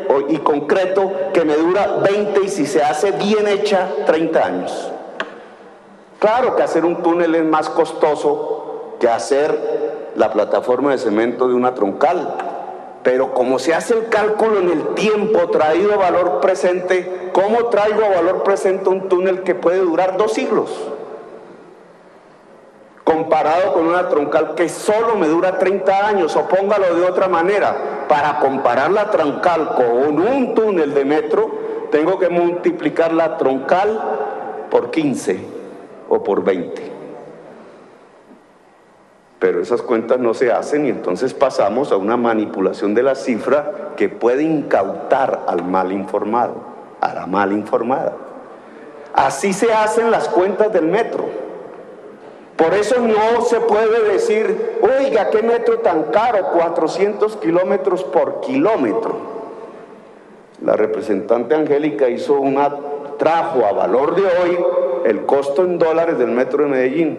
que me dura 20 y si se hace bien hecha 30 años? Claro que hacer un túnel es más costoso que hacer la plataforma de cemento de una troncal, pero como se hace el cálculo en el tiempo traído a valor presente, ¿cómo traigo a valor presente un túnel que puede durar 2 siglos? Comparado con una troncal que solo me dura 30 años, o póngalo de otra manera, para comparar la troncal con un túnel de metro, tengo que multiplicar la troncal por 15 o por 20. Pero esas cuentas no se hacen y entonces pasamos a una manipulación de la cifra que puede incautar al mal informado, a la mal informada. Así se hacen las cuentas del metro. Por eso no se puede decir, oiga, ¿qué metro tan caro? 400 kilómetros por kilómetro. La representante Angélica trajo a valor de hoy el costo en dólares del metro de Medellín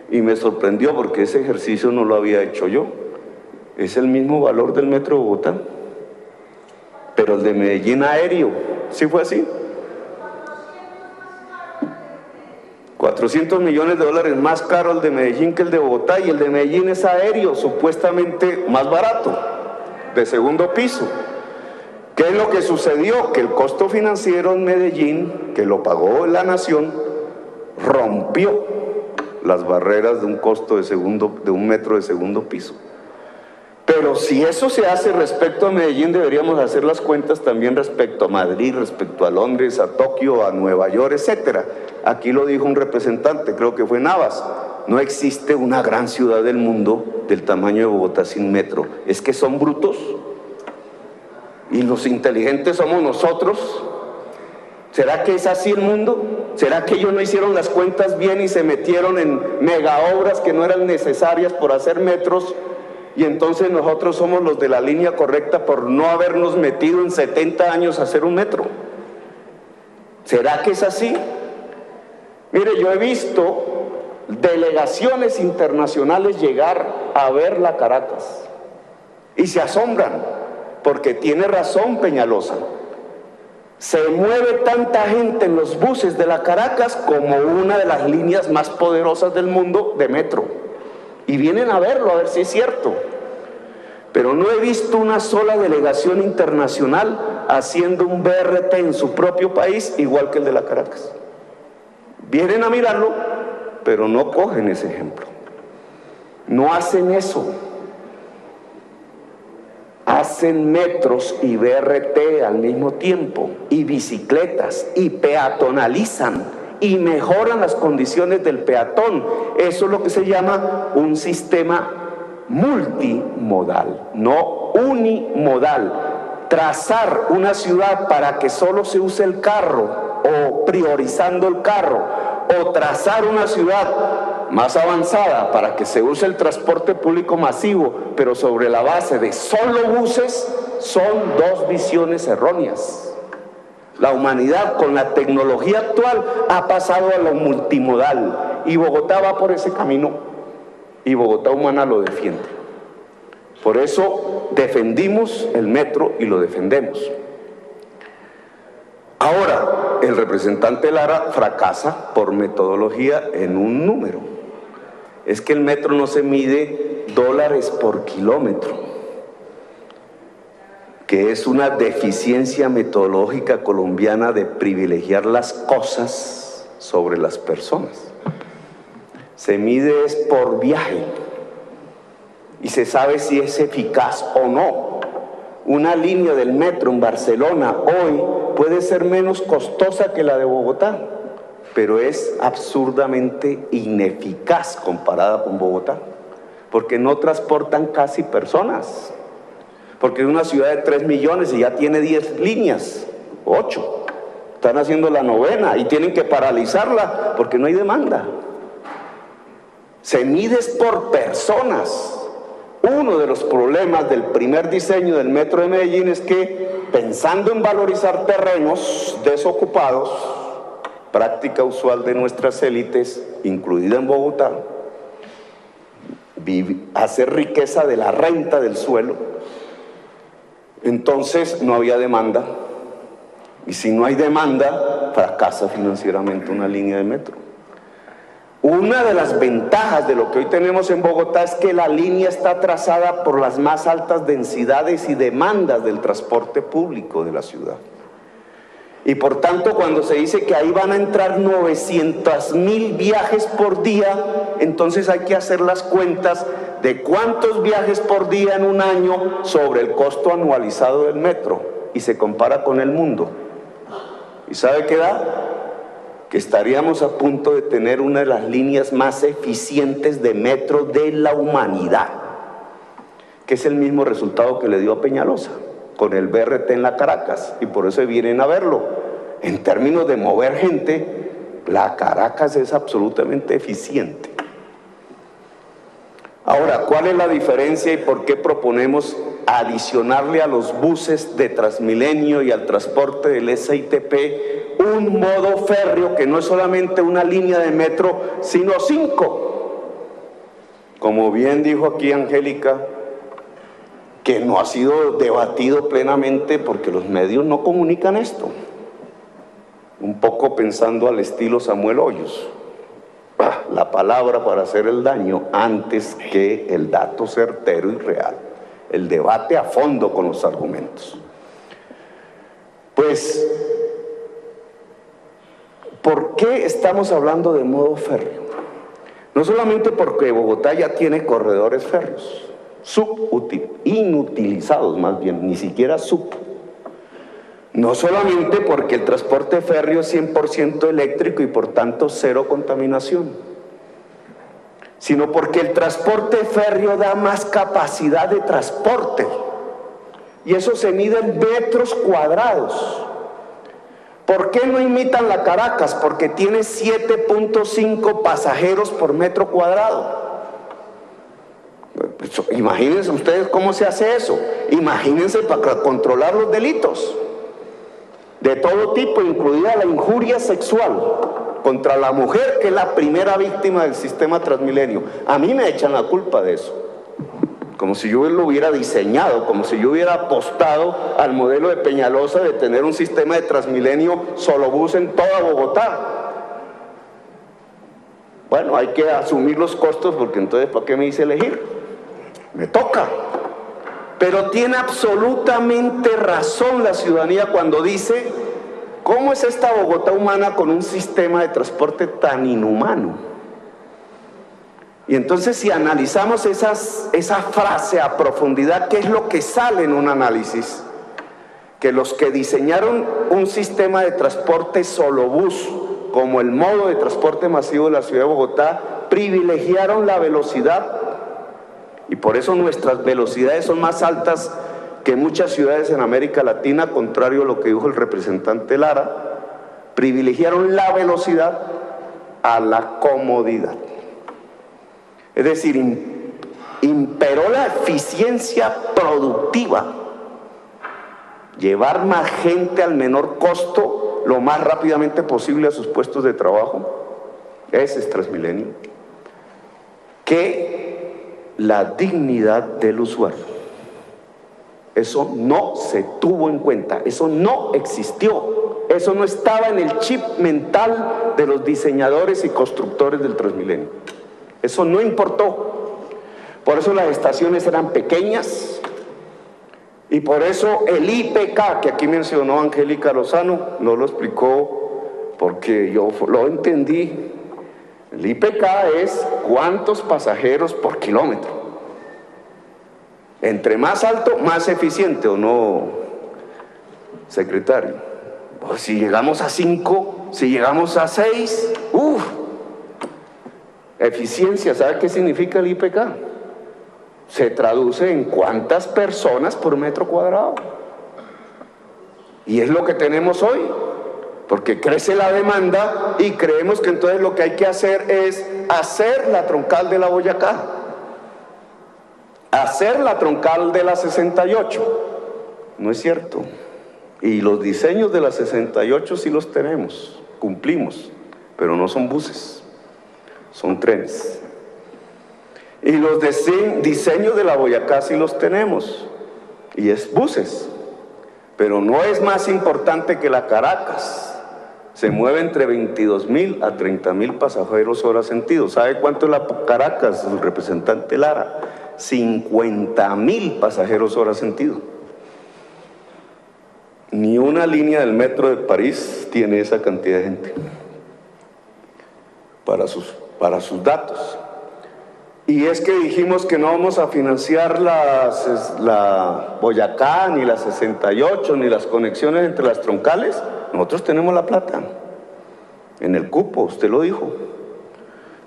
y me sorprendió porque ese ejercicio no lo había hecho yo. Es el mismo valor del metro de Bogotá, pero el de Medellín aéreo ¿Sí fue así? 400 millones de dólares más caro el de Medellín que el de Bogotá, y el de Medellín es aéreo, supuestamente más barato, de segundo piso. ¿Qué es lo que sucedió? Que el costo financiero en Medellín, que lo pagó la nación, rompió las barreras de un costo de un metro de segundo piso. Pero si eso se hace respecto a Medellín, deberíamos hacer las cuentas también respecto a Madrid, respecto a Londres, a Tokio, a Nueva York, etcétera. Aquí lo dijo un representante, creo que fue Navas: no existe una gran ciudad del mundo del tamaño de Bogotá sin metro. Es que son brutos y los inteligentes somos nosotros. ¿Será que es así el mundo? ¿Será que ellos no hicieron las cuentas bien y se metieron en mega obras que no eran necesarias por hacer metros? Y entonces nosotros somos los de la línea correcta por no habernos metido en 70 años a hacer un metro. ¿Será que es así? Mire, yo he visto delegaciones internacionales llegar a ver la Caracas y se asombran, porque tiene razón Peñalosa. Se mueve tanta gente en los buses de la Caracas como una de las líneas más poderosas del mundo de metro. Y vienen a verlo, a ver si es cierto. Pero no he visto una sola delegación internacional haciendo un BRT en su propio país igual que el de la Caracas. Vienen a mirarlo, pero no cogen ese ejemplo. No hacen eso. Hacen metros y BRT al mismo tiempo, y bicicletas, y peatonalizan, y mejoran las condiciones del peatón. Eso es lo que se llama un sistema multimodal, no unimodal. Trazar una ciudad para que solo se use el carro, o priorizando el carro, o trazar una ciudad más avanzada para que se use el transporte público masivo, pero sobre la base de solo buses, son dos visiones erróneas. La humanidad con la tecnología actual ha pasado a lo multimodal, y Bogotá va por ese camino, y Bogotá Humana lo defiende. Por eso defendimos el metro y lo defendemos. Ahora, el representante Lara fracasa por metodología en un número. Es que el metro no se mide dólares por kilómetro, que es una deficiencia metodológica colombiana de privilegiar las cosas sobre las personas. Se mide es por viaje, y se sabe si es eficaz o no. Una línea del metro en Barcelona hoy puede ser menos costosa que la de Bogotá, pero es absurdamente ineficaz comparada con Bogotá, porque no transportan casi personas. Porque es una ciudad de 3 millones y ya tiene 10 líneas, 8. Están haciendo la 9ª y tienen que paralizarla porque no hay demanda. Se mide por personas. Uno de los problemas del primer diseño del metro de Medellín es que, pensando en valorizar terrenos desocupados, práctica usual de nuestras élites, incluida en Bogotá, hacer riqueza de la renta del suelo, entonces no había demanda, y si no hay demanda, fracasa financieramente una línea de metro. Una de las ventajas de lo que hoy tenemos en Bogotá es que la línea está trazada por las más altas densidades y demandas del transporte público de la ciudad. Y por tanto, cuando se dice que ahí van a entrar 900.000 viajes por día, entonces hay que hacer las cuentas de cuántos viajes por día en un año sobre el costo anualizado del metro, y se compara con el mundo. ¿Y sabe qué da? Que estaríamos a punto de tener una de las líneas más eficientes de metro de la humanidad, que es el mismo resultado que le dio a Peñalosa con el BRT en la Caracas, y por eso vienen a verlo. En términos de mover gente, la Caracas es absolutamente eficiente. Ahora, ¿cuál es la diferencia y por qué proponemos adicionarle a los buses de Transmilenio y al transporte del SITP un modo férreo que no es solamente una línea de metro, sino 5? Como bien dijo aquí Angélica, que no ha sido debatido plenamente porque los medios no comunican esto. un poco pensando al estilo Samuel Hoyos. La palabra para hacer el daño antes que el dato certero y real. El debate a fondo con los argumentos. Pues, ¿por qué estamos hablando de modo férreo? No solamente porque Bogotá ya tiene corredores férreos, inutilizados más bien, ni siquiera no solamente porque el transporte férreo es 100% eléctrico y por tanto cero contaminación, sino porque el transporte férreo da más capacidad de transporte y eso se mide en metros cuadrados. ¿Por qué no imitan la Caracas? Porque tiene 7.5 pasajeros por metro cuadrado. Imagínense ustedes cómo se hace eso. Imagínense para controlar los delitos de todo tipo, incluida la injuria sexual contra la mujer, que es la primera víctima del sistema Transmilenio. A mí me echan la culpa de eso, como si yo lo hubiera diseñado, como si yo hubiera apostado al modelo de Peñalosa de tener un sistema de Transmilenio solo bus en toda Bogotá. Bueno, hay que asumir los costos, porque entonces ¿para qué me hice elegir? Me toca. Pero tiene absolutamente razón la ciudadanía cuando dice: ¿cómo es esta Bogotá humana con un sistema de transporte tan inhumano? Y entonces, si analizamos esa frase a profundidad, ¿qué es lo que sale en un análisis? Que los que diseñaron un sistema de transporte solo bus como el modo de transporte masivo de la ciudad de Bogotá privilegiaron la velocidad. Y por eso nuestras velocidades son más altas que muchas ciudades en América Latina, contrario a lo que dijo el representante Lara. Privilegiaron la velocidad a la comodidad. Es decir, imperó la eficiencia productiva. Llevar más gente al menor costo lo más rápidamente posible a sus puestos de trabajo. Ese es Transmilenio. Que la dignidad del usuario. Eso no se tuvo en cuenta, eso no existió, eso no estaba en el chip mental de los diseñadores y constructores del Transmilenio. Eso no importó. Por eso las estaciones eran pequeñas y por eso el IPK, que aquí mencionó Angélica Lozano, no lo explicó porque yo lo entendí. El IPK es cuántos pasajeros por kilómetro. Entre más alto, más eficiente, ¿o no, secretario? Pues si llegamos a 5, si llegamos a 6, eficiencia. ¿Sabe qué significa el IPK? Se traduce en cuántas personas por metro cuadrado. Y es lo que tenemos hoy. Porque crece la demanda y creemos que entonces lo que hay que hacer es hacer la troncal de la Boyacá, hacer la troncal de la 68. No es cierto. Y los diseños de la 68 sí los tenemos, cumplimos, pero no son buses, son trenes. Y los diseños de la Boyacá sí los tenemos, y es buses, pero no es más importante que la Caracas. Se mueve entre 22.000 a 30.000 pasajeros hora sentido. ¿Sabe cuánto es la Caracas, el representante Lara? 50.000 pasajeros hora sentido. Ni una línea del metro de París tiene esa cantidad de gente para sus datos. Y es que dijimos que no vamos a financiar la Boyacá, ni la 68, ni las conexiones entre las troncales. Nosotros tenemos la plata en el cupo, usted lo dijo,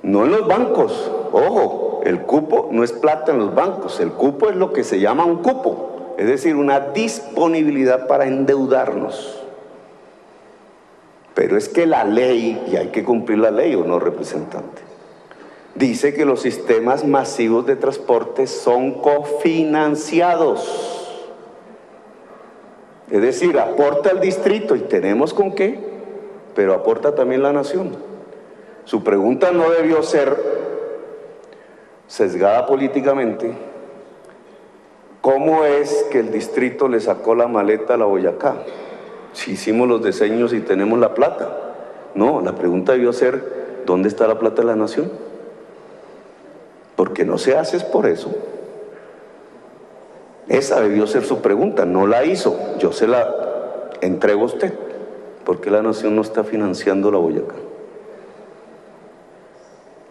no en los bancos. Ojo, el cupo no es plata en los bancos, el cupo es lo que se llama un cupo, es decir, una disponibilidad para endeudarnos. Pero es que la ley, y hay que cumplir la ley, ¿o no, representante? Dice que los sistemas masivos de transporte son cofinanciados. Es decir, aporta el distrito, y tenemos con qué, pero aporta también la nación. Su pregunta no debió ser sesgada políticamente. ¿Cómo es que el distrito le sacó la maleta a la Boyacá? Si hicimos los diseños y tenemos la plata. No, la pregunta debió ser, ¿dónde está la plata de la nación? Porque no se hace es por eso. Esa debió ser su pregunta, no la hizo. Yo se la entrego a usted. ¿Por qué la nación no está financiando la Boyacá?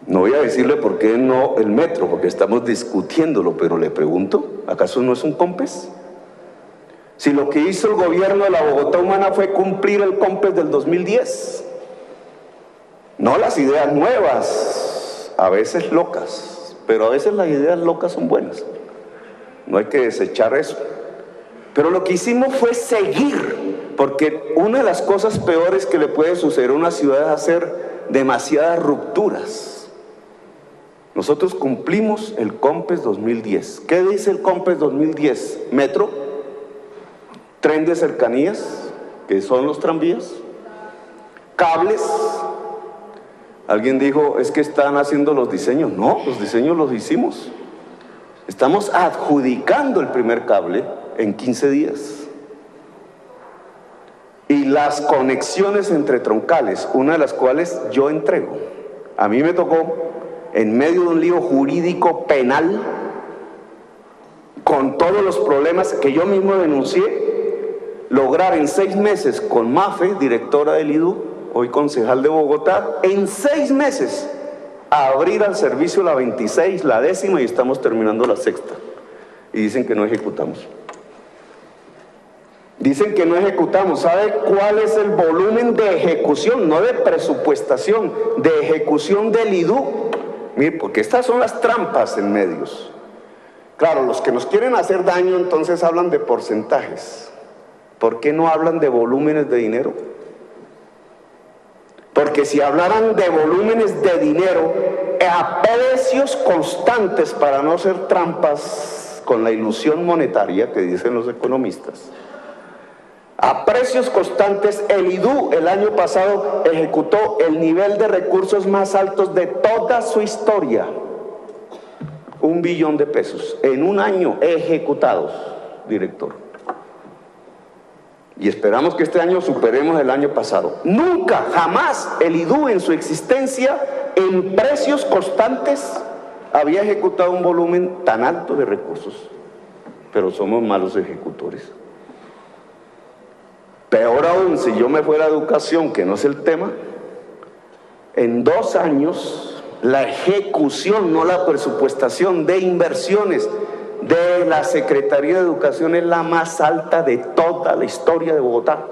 No voy a decirle por qué no el metro, porque estamos discutiéndolo, pero le pregunto, ¿acaso no es un COMPES? Si lo que hizo el gobierno de la Bogotá Humana fue cumplir el COMPES del 2010, no las ideas nuevas, a veces locas, pero a veces las ideas locas son buenas, no hay que desechar eso. Pero lo que hicimos fue seguir, porque una de las cosas peores que le puede suceder a una ciudad es hacer demasiadas rupturas. Nosotros cumplimos el COMPES 2010. ¿Qué dice el COMPES 2010? Metro, tren de cercanías, que son los tranvías, cables. Alguien dijo, es que están haciendo los diseños. No, los diseños los hicimos. Estamos adjudicando el primer cable en 15 días. Y las conexiones entre troncales, una de las cuales yo entrego. A mí me tocó, en medio de un lío jurídico penal, con todos los problemas que yo mismo denuncié, lograr en 6 meses con Mafe, directora del IDU, hoy concejal de Bogotá, en 6 meses abrir al servicio la 26, la 10ª y estamos terminando la 6ª. Y dicen que no ejecutamos. Dicen que no ejecutamos. ¿Sabe cuál es el volumen de ejecución? No de presupuestación, de ejecución del IDU. Mire, porque estas son las trampas en medios. Claro, los que nos quieren hacer daño entonces hablan de porcentajes. ¿Por qué no hablan de volúmenes de dinero? Porque si hablaran de volúmenes de dinero a precios constantes, para no hacer trampas con la ilusión monetaria que dicen los economistas, a precios constantes, el IDU el año pasado ejecutó el nivel de recursos más altos de toda su historia. 1 billón de pesos en un año ejecutados, director. Y esperamos que este año superemos el año pasado. Nunca, jamás el IDU en su existencia, en precios constantes, había ejecutado un volumen tan alto de recursos. Pero somos malos ejecutores. Peor aún, si yo me fuera a educación, que no es el tema, en 2 años la ejecución, no la presupuestación de inversiones de la Secretaría de Educación es la más alta de toda la historia de Bogotá.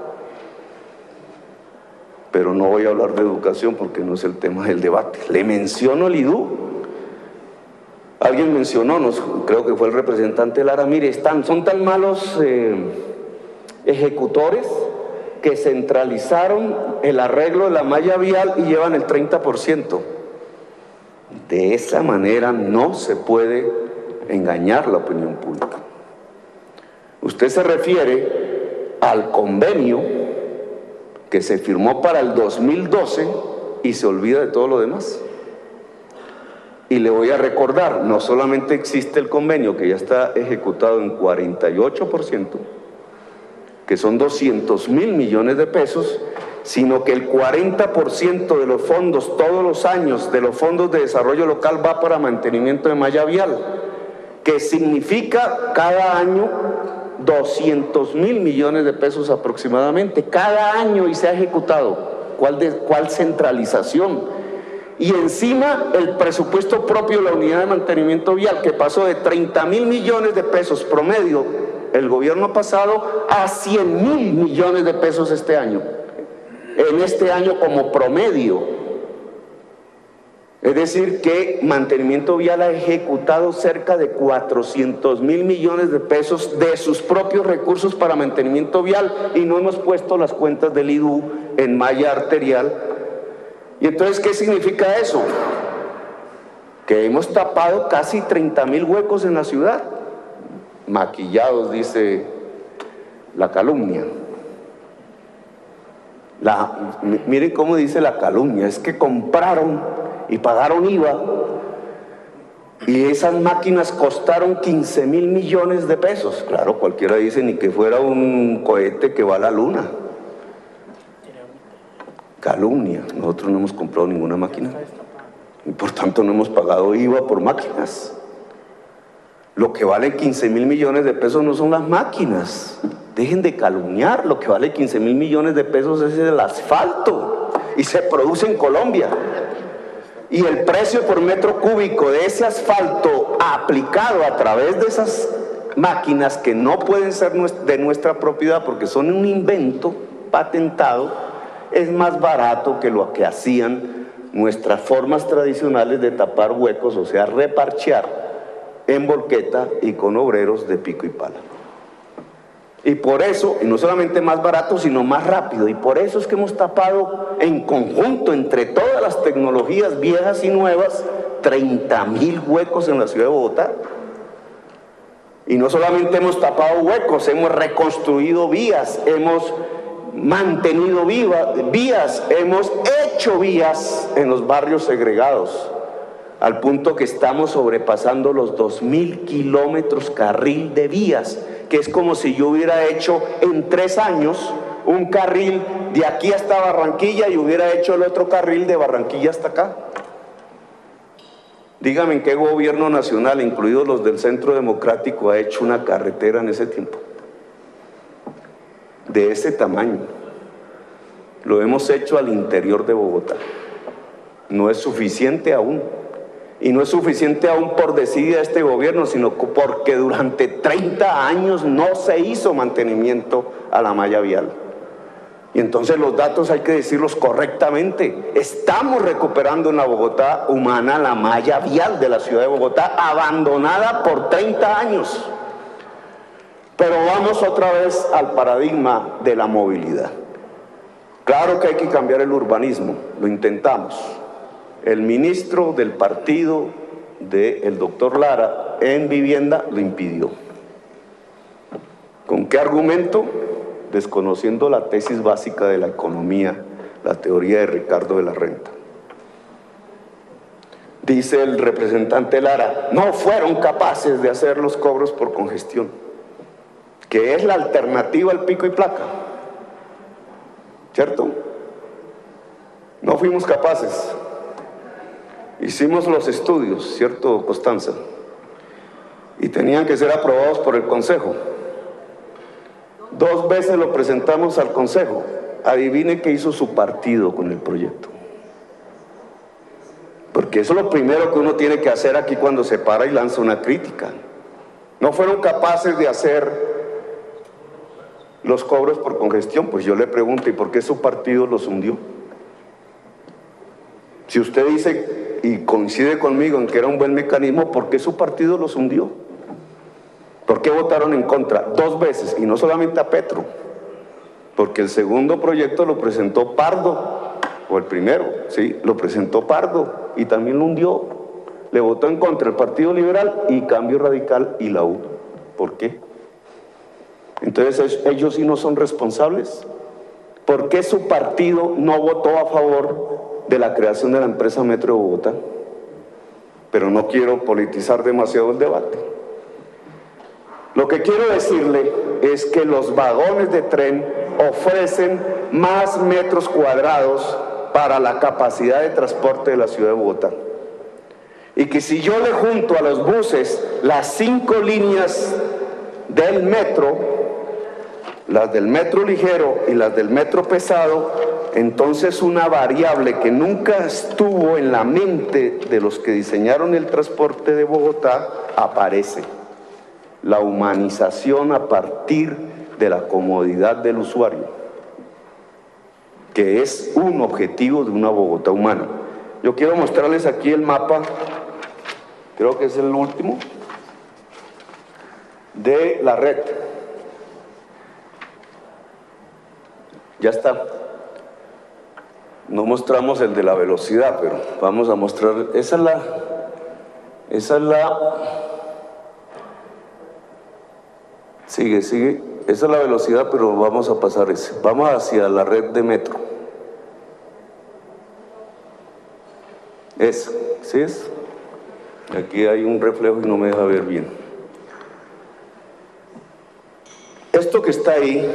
Pero no voy a hablar de educación porque no es el tema del debate. Le menciono el IDU. Alguien mencionó, creo que fue el representante Lara, mire, son tan malos ejecutores que centralizaron el arreglo de la malla vial y llevan el 30%. De esa manera no se puede engañar la opinión pública. Usted se refiere al convenio que se firmó para el 2012 y se olvida de todo lo demás. Y le voy a recordar, no solamente existe el convenio que ya está ejecutado en 48%, que son 200.000 millones de pesos, sino que el 40% de los fondos, todos los años, de los fondos de desarrollo local va para mantenimiento de malla vial, que significa cada año 200.000 millones de pesos aproximadamente, cada año, y se ha ejecutado. ¿Cuál centralización? Y encima el presupuesto propio de la unidad de mantenimiento vial, que pasó de 30.000 millones de pesos promedio el gobierno pasado a 100.000 millones de pesos este año. En este año como promedio. Es decir, que mantenimiento vial ha ejecutado cerca de 400.000 millones de pesos de sus propios recursos para mantenimiento vial, y no hemos puesto las cuentas del IDU en malla arterial. Y entonces, ¿qué significa eso? Que hemos tapado casi 30.000 huecos en la ciudad. Maquillados, dice la calumnia. Miren cómo dice la calumnia, es que compraron y pagaron IVA y esas máquinas costaron 15.000 millones de pesos. Claro, cualquiera dice, ni que fuera un cohete que va a la luna. Calumnia. Nosotros no hemos comprado ninguna máquina y por tanto no hemos pagado IVA por máquinas. Lo que vale 15.000 millones de pesos no son las máquinas. Dejen de calumniar. Lo que vale 15.000 millones de pesos es el asfalto y se produce en Colombia. Y el precio por metro cúbico de ese asfalto aplicado a través de esas máquinas que no pueden ser de nuestra propiedad porque son un invento patentado, es más barato que lo que hacían nuestras formas tradicionales de tapar huecos, o sea, reparchear en volqueta y con obreros de pico y pala. Y por eso, y no solamente más barato, sino más rápido, y por eso es que hemos tapado en conjunto, entre todas las tecnologías viejas y nuevas, 30.000 huecos en la ciudad de Bogotá. Y no solamente hemos tapado huecos, hemos reconstruido vías, hemos mantenido vías, hemos hecho vías en los barrios segregados, al punto que estamos sobrepasando los 2.000 kilómetros carril de vías, que es como si yo hubiera hecho en 3 años un carril de aquí hasta Barranquilla y hubiera hecho el otro carril de Barranquilla hasta acá. Dígame en qué gobierno nacional, incluidos los del Centro Democrático, ha hecho una carretera en ese tiempo, de ese tamaño. Lo hemos hecho al interior de Bogotá. No es suficiente aún. Y no es suficiente aún por decisión de este gobierno, sino porque durante 30 años no se hizo mantenimiento a la malla vial. Y entonces los datos hay que decirlos correctamente. Estamos recuperando en la Bogotá humana la malla vial de la ciudad de Bogotá, abandonada por 30 años. Pero vamos otra vez al paradigma de la movilidad. Claro que hay que cambiar el urbanismo, lo intentamos. El ministro del partido del doctor Lara en vivienda lo impidió. ¿Con qué argumento? Desconociendo la tesis básica de la economía, la teoría de Ricardo de la Renta. Dice el representante Lara, no fueron capaces de hacer los cobros por congestión, que es la alternativa al pico y placa, ¿cierto? No fuimos capaces. Hicimos los estudios, ¿cierto, Constanza? Y tenían que ser aprobados por el Consejo. 2 veces lo presentamos al Consejo. Adivine qué hizo su partido con el proyecto. Porque eso es lo primero que uno tiene que hacer aquí cuando se para y lanza una crítica. No fueron capaces de hacer los cobros por congestión. Pues yo le pregunto, ¿y por qué su partido los hundió? Si usted dice y coincide conmigo en que era un buen mecanismo, ¿por qué su partido los hundió? ¿Por qué votaron en contra? 2 veces, y no solamente a Petro, porque el segundo proyecto lo presentó Pardo, o el primero, sí, lo presentó Pardo, y también lo hundió. Le votó en contra el Partido Liberal y Cambio Radical y la U. ¿Por qué? Entonces, ¿ellos sí no son responsables? ¿Por qué su partido no votó a favor de la creación de la empresa Metro de Bogotá? Pero no quiero politizar demasiado el debate. Lo que quiero decirle es que los vagones de tren ofrecen más metros cuadrados para la capacidad de transporte de la ciudad de Bogotá. Y que si yo le junto a los buses las 5 líneas del metro, las del metro ligero y las del metro pesado, entonces una variable que nunca estuvo en la mente de los que diseñaron el transporte de Bogotá aparece: la humanización a partir de la comodidad del usuario, que es un objetivo de una Bogotá humana. Yo quiero mostrarles aquí el mapa, creo que es el último, de la red. Ya está. No mostramos el de la velocidad, pero vamos a mostrar. Esa es la. Sigue. Esa es la velocidad, pero vamos a pasar ese. Vamos hacia la red de metro. Esa, ¿sí es? Aquí hay un reflejo y no me deja ver bien. Esto que está ahí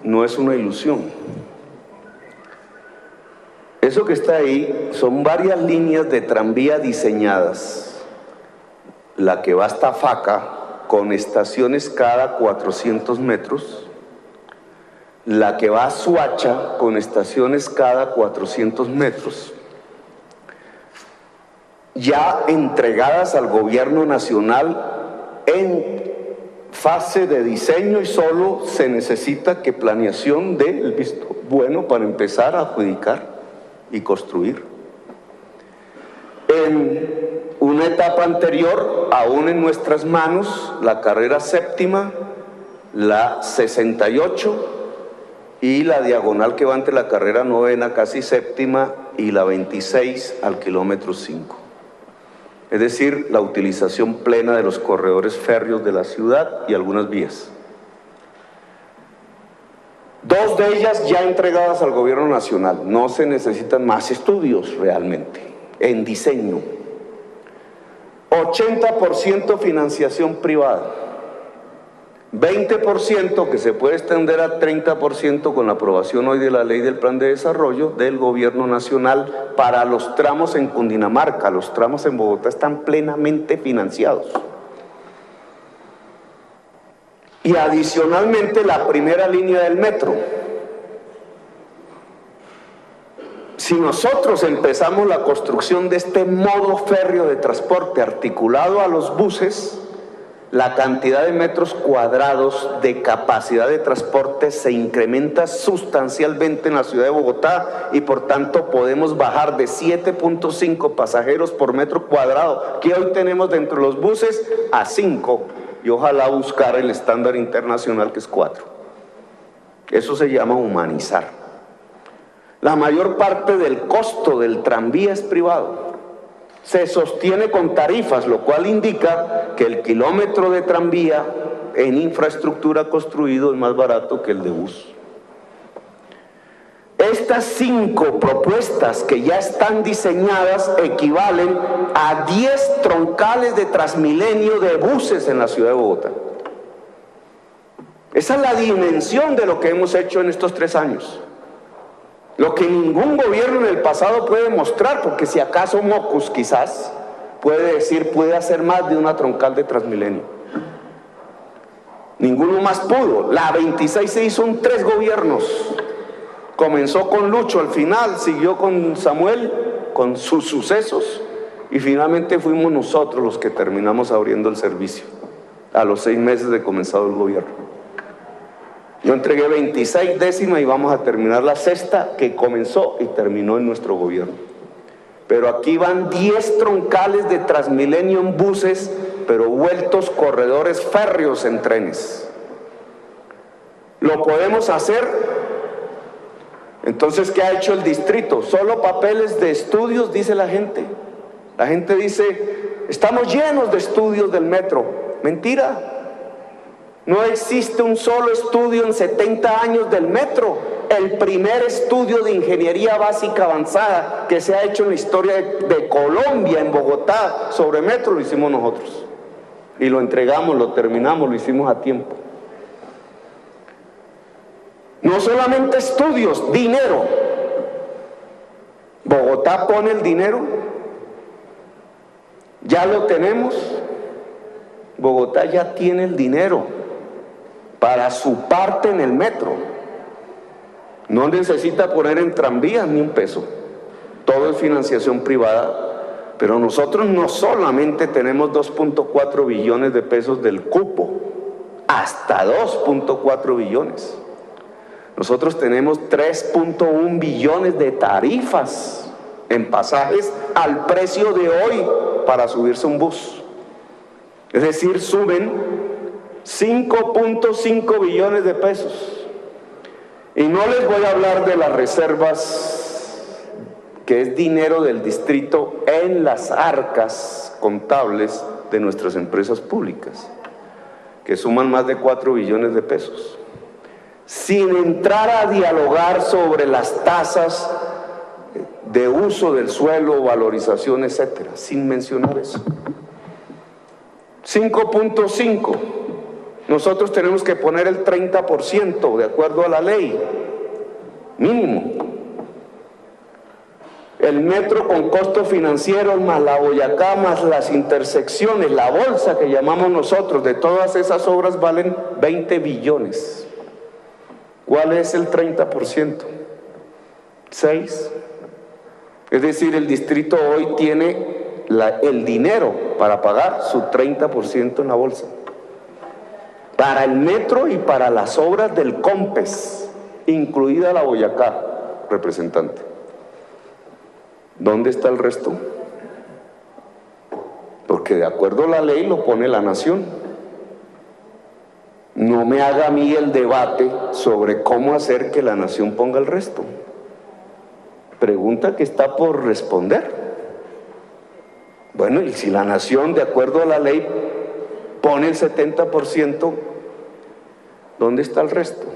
no es una ilusión. Eso que está ahí son varias líneas de tranvía diseñadas. La que va hasta Faca, con estaciones cada 400 metros. La que va a Suacha, con estaciones cada 400 metros. Ya entregadas al gobierno nacional en fase de diseño, y solo se necesita que planeación dé el visto bueno para empezar a adjudicar y construir. En una etapa anterior, aún en nuestras manos, la carrera séptima, la 68 y la diagonal que va entre la carrera novena, casi séptima, y la 26 al kilómetro 5. Es decir, la utilización plena de los corredores férreos de la ciudad y algunas vías. Dos de ellas ya entregadas al gobierno nacional. No se necesitan más estudios realmente, en diseño. 80% financiación privada. 20% que se puede extender a 30% con la aprobación hoy de la ley del plan de desarrollo del gobierno nacional para los tramos en Cundinamarca. Los tramos en Bogotá están plenamente financiados. Y adicionalmente la primera línea del metro. Si nosotros empezamos la construcción de este modo férreo de transporte articulado a los buses, la cantidad de metros cuadrados de capacidad de transporte se incrementa sustancialmente en la ciudad de Bogotá, y por tanto podemos bajar de 7.5 pasajeros por metro cuadrado que hoy tenemos dentro de los buses a 5, y ojalá buscar el estándar internacional, que es 4. Eso se llama humanizar. La mayor parte del costo del tranvía es privado. Se sostiene con tarifas, lo cual indica que el kilómetro de tranvía en infraestructura construido es más barato que el de bus. Estas 5 propuestas que ya están diseñadas equivalen a 10 troncales de Transmilenio de buses en la ciudad de Bogotá. Esa es la dimensión de lo que hemos hecho en estos 3 años. Lo que ningún gobierno en el pasado puede mostrar, porque si acaso Mocus quizás puede decir, puede hacer más de una troncal de Transmilenio. Ninguno más pudo. La 26 se hizo en 3 gobiernos. Comenzó con Lucho, al final siguió con Samuel, con sus sucesos, y finalmente fuimos nosotros los que terminamos abriendo el servicio a los 6 meses de comenzado el gobierno. Yo entregué 26 décimas y vamos a terminar la 6ª que comenzó y terminó en nuestro gobierno. Pero aquí van 10 troncales de Transmilenio en buses, pero vueltos corredores férreos en trenes. ¿Lo podemos hacer? Entonces, ¿qué ha hecho el distrito? Solo papeles de estudios, dice la gente. La gente dice, estamos llenos de estudios del metro. Mentira. No existe un solo estudio en 70 años del metro. El primer estudio de ingeniería básica avanzada que se ha hecho en la historia de Colombia, en Bogotá, sobre metro, lo hicimos nosotros. Y lo entregamos, lo terminamos, lo hicimos a tiempo. No solamente estudios, dinero. Bogotá pone el dinero. Ya lo tenemos. Bogotá ya tiene el dinero para su parte en el metro. No necesita poner en tranvías ni un peso. Todo es financiación privada. Pero nosotros no solamente tenemos 2.4 billones de pesos del cupo, hasta 2.4 billones. Nosotros tenemos 3.1 billones de tarifas en pasajes al precio de hoy para subirse a un bus. Es decir, suben 5.5 billones de pesos. Y no les voy a hablar de las reservas, que es dinero del distrito en las arcas contables de nuestras empresas públicas, que suman más de 4 billones de pesos. Sin entrar a dialogar sobre las tasas de uso del suelo, valorización, etcétera, sin mencionar eso. 5.5. Nosotros tenemos que poner el 30% de acuerdo a la ley, mínimo. El metro con costos financieros más la Boyacá más las intersecciones, la bolsa que llamamos nosotros, de todas esas obras valen 20 billones. ¿Cuál es el 30%? 6. Es decir, el distrito hoy tiene el dinero para pagar su 30% en la bolsa. Para el metro y para las obras del COMPES, incluida la Boyacá, representante. ¿Dónde está el resto? Porque de acuerdo a la ley lo pone la nación. No me haga a mí el debate sobre cómo hacer que la nación ponga el resto. Pregunta que está por responder. Bueno, y si la nación, de acuerdo a la ley, pone el 70%, ¿dónde está el resto?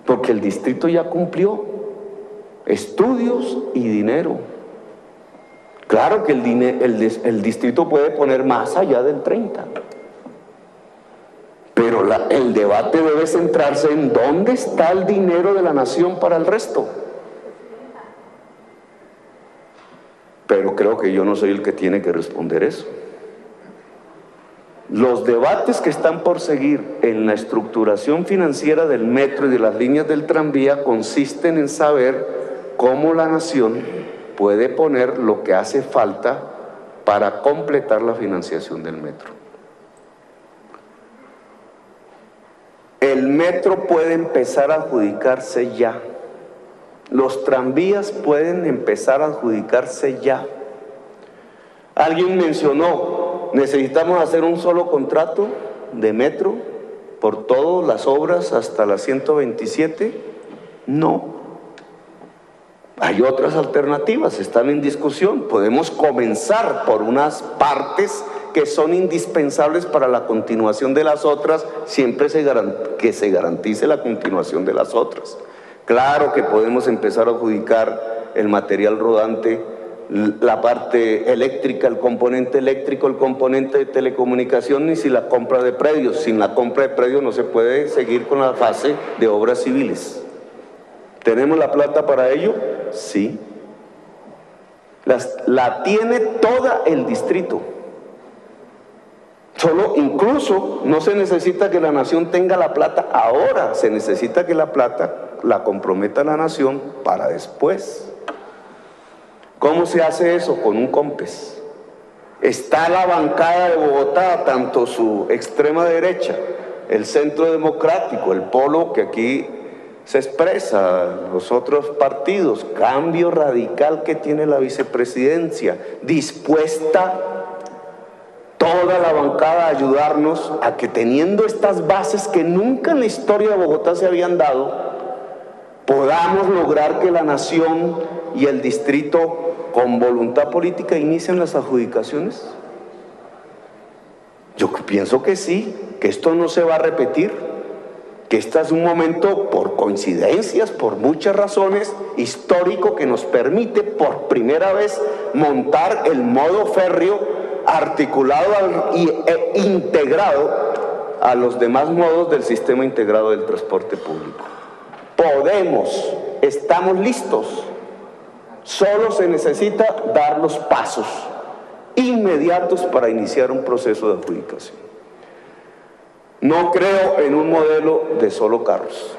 Porque el distrito ya cumplió estudios y dinero. Claro que el distrito puede poner más allá del 30%. Pero el debate debe centrarse en dónde está el dinero de la nación para el resto. Pero creo que yo no soy el que tiene que responder eso. Los debates que están por seguir en la estructuración financiera del metro y de las líneas del tranvía consisten en saber cómo la nación puede poner lo que hace falta para completar la financiación del metro. El metro puede empezar a adjudicarse ya. Los tranvías pueden empezar a adjudicarse ya. Alguien mencionó, ¿necesitamos hacer un solo contrato de metro por todas las obras hasta la 127? No. Hay otras alternativas, están en discusión. Podemos comenzar por unas partes que son indispensables para la continuación de las otras, siempre que se garantice la continuación de las otras. Claro que podemos empezar a adjudicar el material rodante, la parte eléctrica, el componente eléctrico, el componente de telecomunicaciones y la compra de predios. Sin la compra de predios no se puede seguir con la fase de obras civiles. ¿Tenemos la plata para ello? Sí. La tiene toda el distrito. Incluso no se necesita que la nación tenga la plata ahora, se necesita que la plata la comprometa la nación para después. ¿Cómo se hace eso? Con un COMPES. Está la bancada de Bogotá, tanto su extrema derecha, el centro democrático, el polo que aquí se expresa, los otros partidos, cambio radical que tiene la vicepresidencia, dispuesta toda la bancada a ayudarnos a que, teniendo estas bases que nunca en la historia de Bogotá se habían dado, podamos lograr que la nación y el distrito con voluntad política inicien las adjudicaciones. Yo pienso que sí, que esto no se va a repetir, que este es un momento, por coincidencias, por muchas razones, histórico, que nos permite por primera vez montar el modo férreo articulado e integrado a los demás modos del sistema integrado del transporte público. Podemos, estamos listos, solo se necesita dar los pasos inmediatos para iniciar un proceso de adjudicación. No creo en un modelo de solo carros.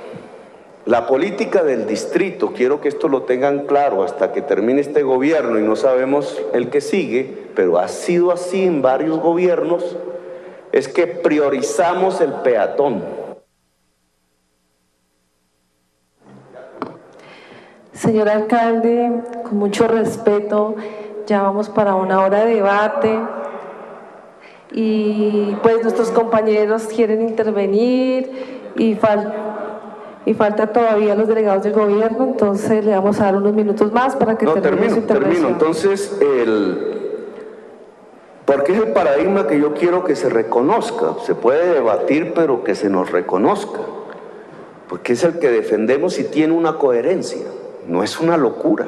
La política del distrito, quiero que esto lo tengan claro hasta que termine este gobierno y no sabemos el que sigue, pero ha sido así en varios gobiernos, es que priorizamos el peatón. Señor alcalde, con mucho respeto, ya vamos para una hora de debate y pues nuestros compañeros quieren intervenir y falta todavía los delegados del gobierno, entonces le vamos a dar unos minutos más para que termine su intervención. Entonces, porque es el paradigma que yo quiero que se reconozca. Se puede debatir, pero que se nos reconozca, porque es el que defendemos y tiene una coherencia. No es una locura,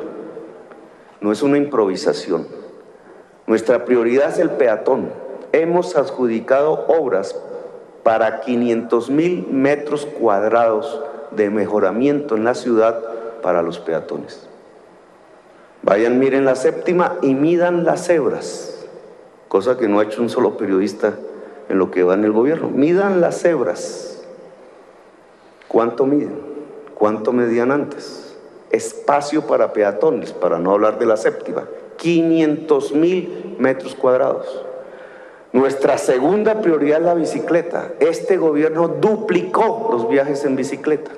no es una improvisación. Nuestra prioridad es el peatón. Hemos adjudicado obras para 500,000 metros cuadrados de mejoramiento en la ciudad para los peatones. Vayan, miren la séptima y midan las cebras, cosa que no ha hecho un solo periodista en lo que va en el gobierno. Midan las cebras. ¿Cuánto miden? ¿Cuánto medían antes? Espacio para peatones, para no hablar de la séptima, 500.000 metros cuadrados. Nuestra segunda prioridad es la bicicleta. Este gobierno duplicó los viajes en bicicleta.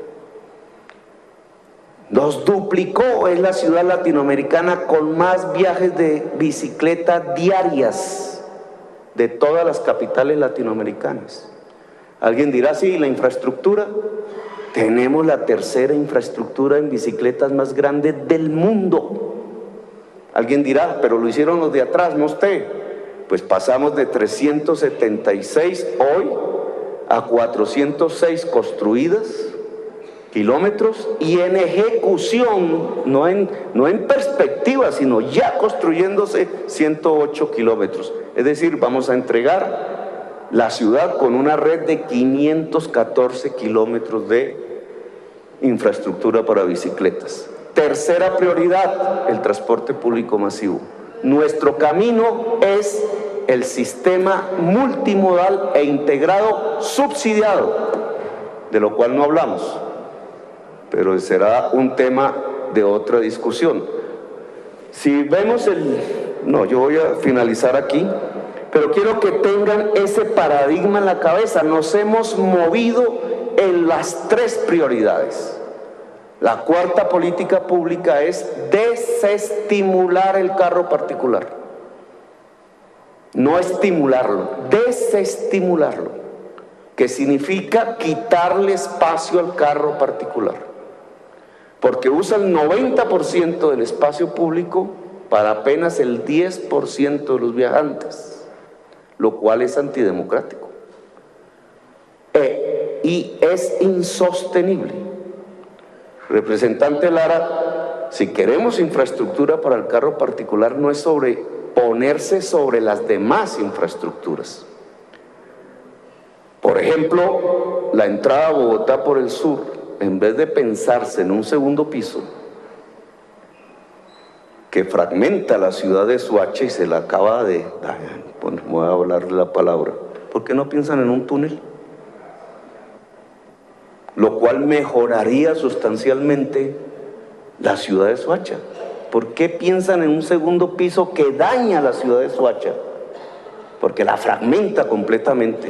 Los duplicó, es la ciudad latinoamericana con más viajes de bicicleta diarias de todas las capitales latinoamericanas. Alguien dirá, sí, la infraestructura. Tenemos la tercera infraestructura en bicicletas más grande del mundo. Alguien dirá, pero lo hicieron los de atrás, no usted. Pues pasamos de 376 hoy a 406 construidas kilómetros y en ejecución, no en perspectiva, sino ya construyéndose 108 kilómetros. Es decir, vamos a entregar la ciudad con una red de 514 kilómetros de infraestructura para bicicletas. Tercera prioridad, el transporte público masivo. Nuestro camino es el sistema multimodal e integrado subsidiado, de lo cual no hablamos, pero será un tema de otra discusión. Si vemos yo voy a finalizar aquí, pero quiero que tengan ese paradigma en la cabeza. Nos hemos movido en las tres prioridades. La cuarta política pública es desestimular el carro particular. No estimularlo, desestimularlo, que significa quitarle espacio al carro particular. Porque usa el 90% del espacio público para apenas el 10% de los viajantes, lo cual es antidemocrático. Y es insostenible. Representante Lara, si queremos infraestructura para el carro particular, no es ponerse sobre las demás infraestructuras. Por ejemplo, la entrada a Bogotá por el sur, en vez de pensarse en un segundo piso que fragmenta la ciudad de Soacha y se la acaba de... voy a hablar la palabra. ¿Por qué no piensan en un túnel? Lo cual mejoraría sustancialmente la ciudad de Soacha. ¿Por qué piensan en un segundo piso que daña la ciudad de Soacha? Porque la fragmenta completamente.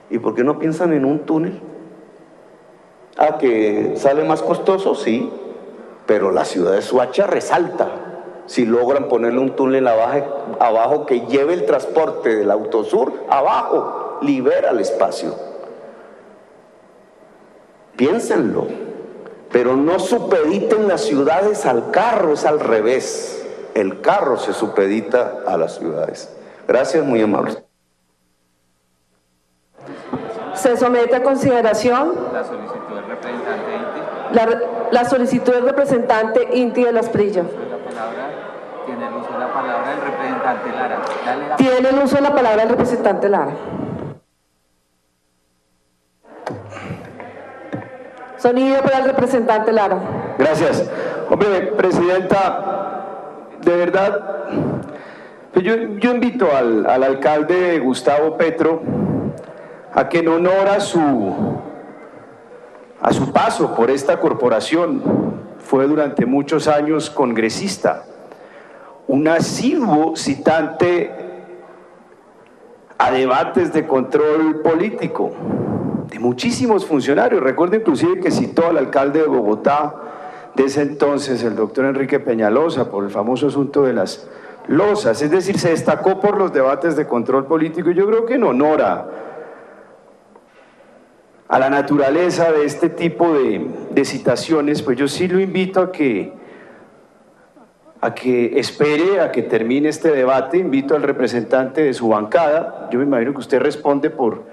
¿Y por qué no piensan en un túnel? ¿Que sale más costoso? Sí, pero la ciudad de Soacha resalta si logran ponerle un túnel abajo que lleve el transporte del Autosur abajo, libera el espacio. Piénsenlo, pero no supediten las ciudades al carro, es al revés. El carro se supedita a las ciudades. Gracias, muy amables. Se somete a consideración la solicitud del representante Inti. la solicitud del representante Inti de las Prillas. Tiene el uso de la palabra el representante Lara. Tiene el uso de la palabra el representante Lara. Sonido para el representante Lara. Gracias. Hombre, presidenta, de verdad, yo invito al alcalde Gustavo Petro a que en honor a su paso por esta corporación, fue durante muchos años congresista, un asiduo citante a debates de control político de muchísimos funcionarios. Recuerdo inclusive que citó al alcalde de Bogotá de ese entonces, el doctor Enrique Peñalosa, por el famoso asunto de las losas. Es decir, se destacó por los debates de control político, y yo creo que en honor a la naturaleza de este tipo de citaciones, pues yo sí lo invito a que espere a que termine este debate. Invito al representante de su bancada. Yo me imagino que usted responde por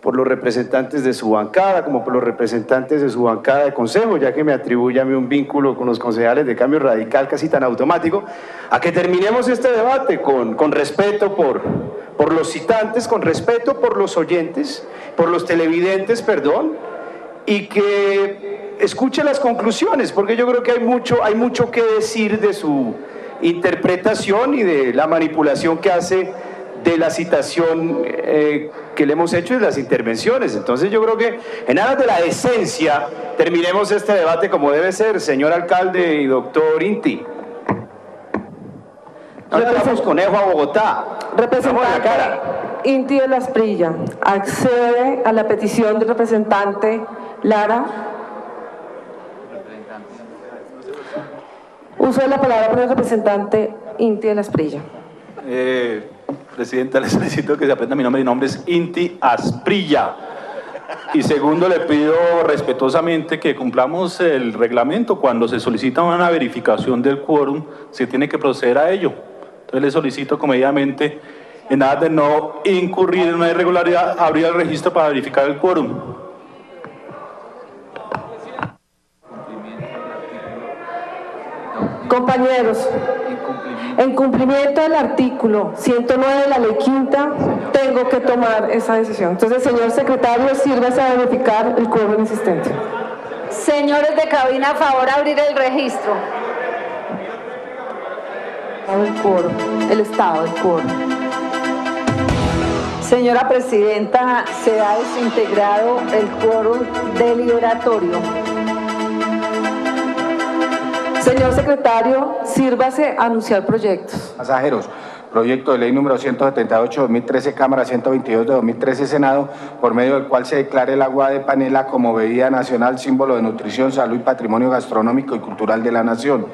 los representantes de su bancada, como por los representantes de su bancada de consejo, ya que me atribuye a mí un vínculo con los concejales de Cambio Radical casi tan automático, a que terminemos este debate con respeto por los citantes, con respeto por los oyentes, por los televidentes, perdón, y que escuche las conclusiones, porque yo creo que hay mucho que decir de su interpretación y de la manipulación que hace de la citación que le hemos hecho y de las intervenciones. Entonces yo creo que en aras de la esencia terminemos este debate como debe ser, señor alcalde y doctor Inti. No le damos conejo a Bogotá. Representante Inti de las Asprilla, ¿accede a la petición del representante Lara? Uso de la palabra por el representante Inti de las Asprilla. Presidenta, le solicito que se aprenda mi nombre. Mi nombre es Inti Asprilla. Y segundo, le pido respetuosamente que cumplamos el reglamento. Cuando se solicita una verificación del quórum, se tiene que proceder a ello. Entonces le solicito comedidamente, en nada de no incurrir en una irregularidad, abrir el registro para verificar el quórum. Compañeros, en cumplimiento del artículo 109 de la ley quinta, tengo que tomar esa decisión. Entonces, señor secretario, sírvase a verificar el quórum existente. Señores de cabina, a favor, abrir el registro. El estado del quórum. Señora presidenta, se ha desintegrado el quórum deliberatorio. Señor secretario, sírvase a anunciar proyectos. Pasajeros, proyecto de ley número 178-2013, Cámara 122 de 2013, Senado, por medio del cual se declare el agua de panela como bebida nacional, símbolo de nutrición, salud y patrimonio gastronómico y cultural de la nación.